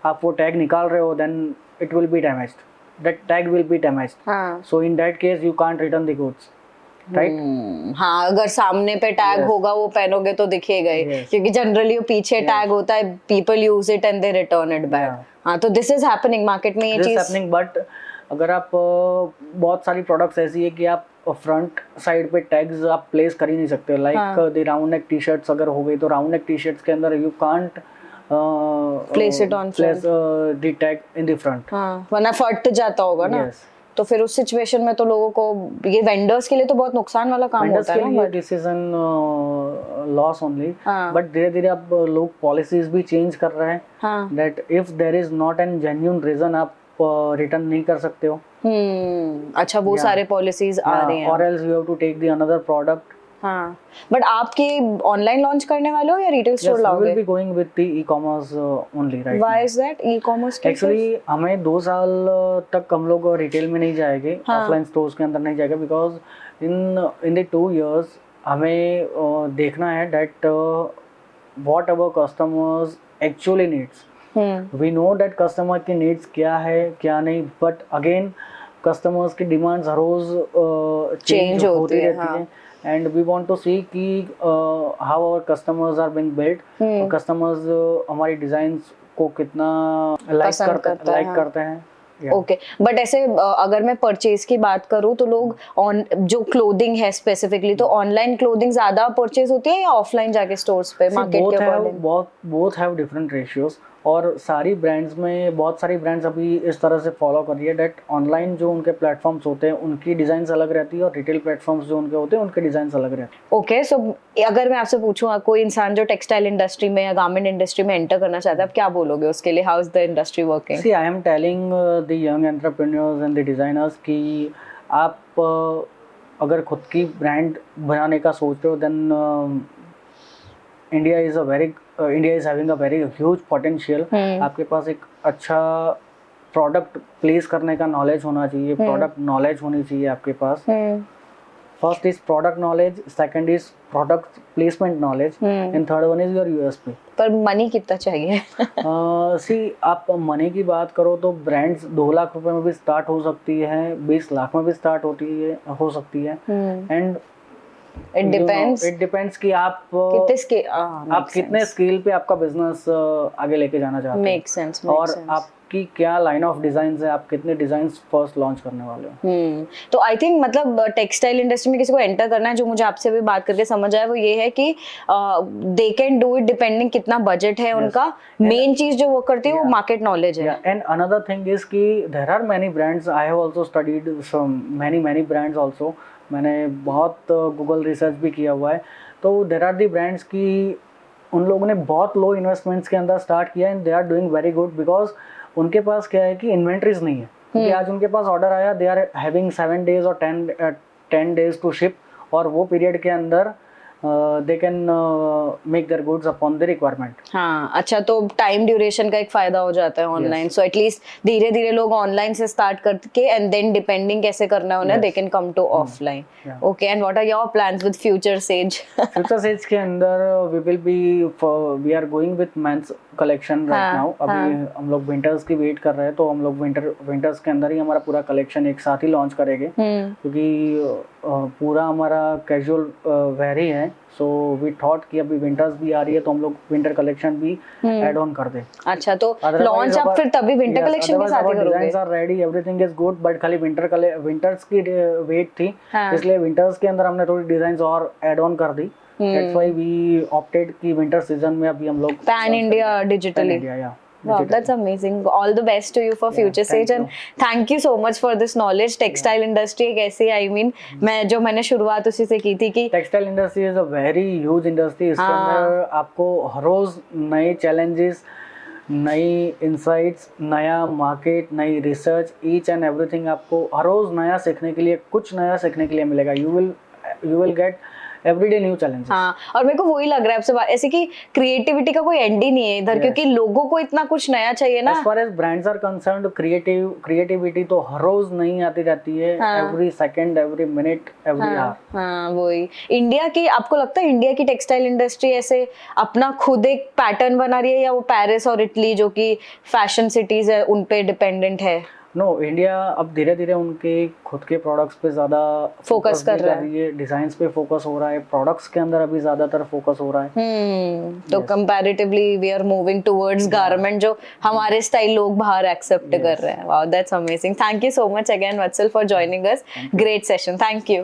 आप वो टैग निकाल रहे हो then it will be damaged, that tag will be damaged. So in that case you can't return the goods. Right. हाँ, अगर सामने पे टैग होगा वो पहनोगे तो दिखेगा ही, क्योंकि जनरली वो पीछे टैग होता है, people use it and they return it back. हाँ, तो दिस इज हैपनिंग मार्केट में, ये चीज. बट अगर आप बहुत सारी प्रोडक्ट्स ऐसी है कि आप फ्रंट साइड पे टैग्स आप प्लेस कर ही नहीं सकते. Like the round neck T shirts अगर हो गई तो राउंड नेक टी शर्ट्स के अंदर you can't place it on the tag in the front, वरना फट जाता होगा ना. तो फिर उस सिचुएशन में तो लोगों को, ये वेंडर्स के लिए तो बहुत नुकसान वाला काम होता है ना. Decision loss only. बट धीरे धीरे अब लोग पॉलिसीज भी चेंज कर रहे हैं, that if there is not an genuine reason आप रिटर्न नहीं कर सकते हो. अच्छा, वो सारे पॉलिसीज आ रहे हैं. और else you have to take the another product हाँ, बट आपके ऑनलाइन लॉन्च करने वाले हो या रिटेल स्टोर Yes, we लाओगे? will be going with the e-commerce only right Why now. is that? E-commerce के एक्चुअली हमें 2 साल तक हम लोग रिटेल में नहीं जाएंगे, हाँ. ऑफलाइन स्टोर्स के अंदर नहीं जाएंगे, बिकॉज इन द 2 years हमें देखना है that what our customers actually needs. We know that customer की नीड्स क्या है क्या नहीं, बट अगेन कस्टमर्स की डिमांड्स हर रोज चेंज होती रहती है, and we want to see कि how our customers are being built, customers हमारी डिजाइन्स को कितना लाइक करते हैं. ओके, बट ऐसे अगर मैं परचेज की बात करूँ तो लोग जो क्लोथिंग है स्पेसिफिकली, तो ऑनलाइन क्लोथिंग ज्यादा परचेज होती है या ऑफलाइन जाके स्टोर्स पे मार्केट के according? Both have different ratios, और सारी ब्रांड्स में बहुत सारी ब्रांड्स अभी इस तरह से फॉलो कर रही है दैट ऑनलाइन जो उनके प्लेटफॉर्म्स होते हैं उनकी डिजाइन्स अलग रहती है, और रिटेल प्लेटफॉर्म्स जो उनके होते हैं उनके डिजाइन्स अलग रहते हैं. ओके, सो अगर मैं आपसे पूछूं कोई इंसान जो टेक्सटाइल इंडस्ट्री में या गारमेंट इंडस्ट्री में एंटर करना चाहता है, आप क्या बोलोगे उसके लिए? How is the industry working? See, I am telling the young entrepreneurs and the designers कि आप अगर खुद की ब्रांड बनाने का सोच रहे हो, then India is having a very huge potential. आपके पास एक अच्छा प्रोडक्ट प्लेस करने का नॉलेज होना चाहिए, प्रोडक्ट नॉलेज होनी चाहिए आपके पास. First is product knowledge, second is product placement knowledge, and third one is your USP. पर मनी कितना चाहिए? सी, आप मनी की बात करो तो ब्रांड्स 2 लाख रुपए में भी स्टार्ट हो सकती है, 20 लाख में भी स्टार्ट हो सकती है, एंड इट डिपेंड्स कि आप कितने स्केल पे आपका बिजनेस आगे लेके जाना चाहते हैं. Make sense. और आपकी क्या लाइन ऑफ डिजाइन्स है, आप कितने डिजाइन्स फर्स्ट लॉन्च करने वाले हो. तो आई थिंक मतलब टेक्सटाइल इंडस्ट्री में किसी को एंटर करना है, जो मुझे आपसे भी बात करके समझ आया वो ये है कि they can do it depending कितना बजट है उनका. मेन चीज जो वो करती है वो मार्केट नॉलेज है. एंड अनदर थिंग इज कि there are many brands. I have also studied many brands also. मैंने बहुत गूगल रिसर्च भी किया हुआ है. तो देयर आर दी ब्रांड्स की उन लोगों ने बहुत लो इन्वेस्टमेंट्स के अंदर स्टार्ट किया, and they are doing very good, because उनके पास क्या है कि इन्वेंट्रीज नहीं है. क्योंकि आज उनके पास ऑर्डर आया, दे आर हैविंग 7 days और 10 days टू शिप, और वो पीरियड के अंदर they can make their goods upon the requirement. हाँ, अच्छा, तो टाइम ड्यूरेशन का एक फायदा हो जाता है ऑनलाइन. सो एटलीस्ट धीरे धीरे लोग ऑनलाइन से स्टार्ट करके एंड देन डिपेंडिंग कैसे करना है उन्हें, they can come to offline. Okay, and what are your plans with future sage? Future sage के अंदर we are going with men's collection right now. अभी हम लोग विंटर्स की वेट कर रहे हैं, तो हम लोग विंटर्स के अंदर ही हमारा पूरा कलेक्शन एक साथ ही लॉन्च करेंगे, क्योंकि पूरा हमारा कैजुअल वेयर ही है. सो वी थॉट कि अभी विंटर्स भी आ रही है, तो हम लोग विंटर कलेक्शन भी ऐड ऑन कर दें. अच्छा, तो लॉन्च आप फिर तभी विंटर कलेक्शन के साथ ही करोगे? Designs are ready, everything is good, but खाली विंटर्स की वेट थी, इसलिए विंटर्स के अंदर हमने थोड़ी डिजाइन्स और ऐड ऑन कर दी. दैट्स व्हाई वी ऑप्टेड कि विंटर सीजन में अभी हम लोग pan India digitally. Wow, that's amazing. All the best to you for future stage, and thank you so much for this knowledge. Textile industry एक ऐसी, I mean, मैंने शुरुआत उसी से की थी कि textile industry is a very huge industry. इसके अंदर आपको हर रोज नए चैलेंजेस, नई इंसाइट्स, नया मार्केट, नई रिसर्च, ईच एंड एवरीथिंग आपको हर रोज नया सीखने के लिए, कुछ नया सीखने के लिए मिलेगा. You will get everyday new challenges. हाँ, और मेरे को वही लग रहा है आपसे बात ऐसे कि क्रिएटिविटी का कोई एंड ही नहीं है इधर, क्योंकि लोगों को इतना कुछ नया चाहिए ना. As far as brands are concerned, creativity तो हर रोज नई आती रहती है. Every second, every minute, every hour. हाँ, वही. इंडिया की, आपको लगता है इंडिया की टेक्सटाइल इंडस्ट्री ऐसे अपना खुद एक पैटर्न बना रही है, या वो पेरिस और इटली जो कि फैशन सिटीज है उन पे डिपेंडेंट है? नो, इंडिया अब धीरे धीरे उनके खुद के प्रोडक्ट्स पे ज्यादा फोकस कर रहा है. डिजाइन्स पे फोकस हो रहा है, प्रोडक्ट्स के अंदर अभी ज्यादातर फोकस हो रहा है. तो comparatively we are moving towards garment, जो हमारे स्टाइल लोग बाहर एक्सेप्ट कर रहे हैं. Wow, that's amazing. Thank you so much again Vatsal for joining us. Great session. Thank you.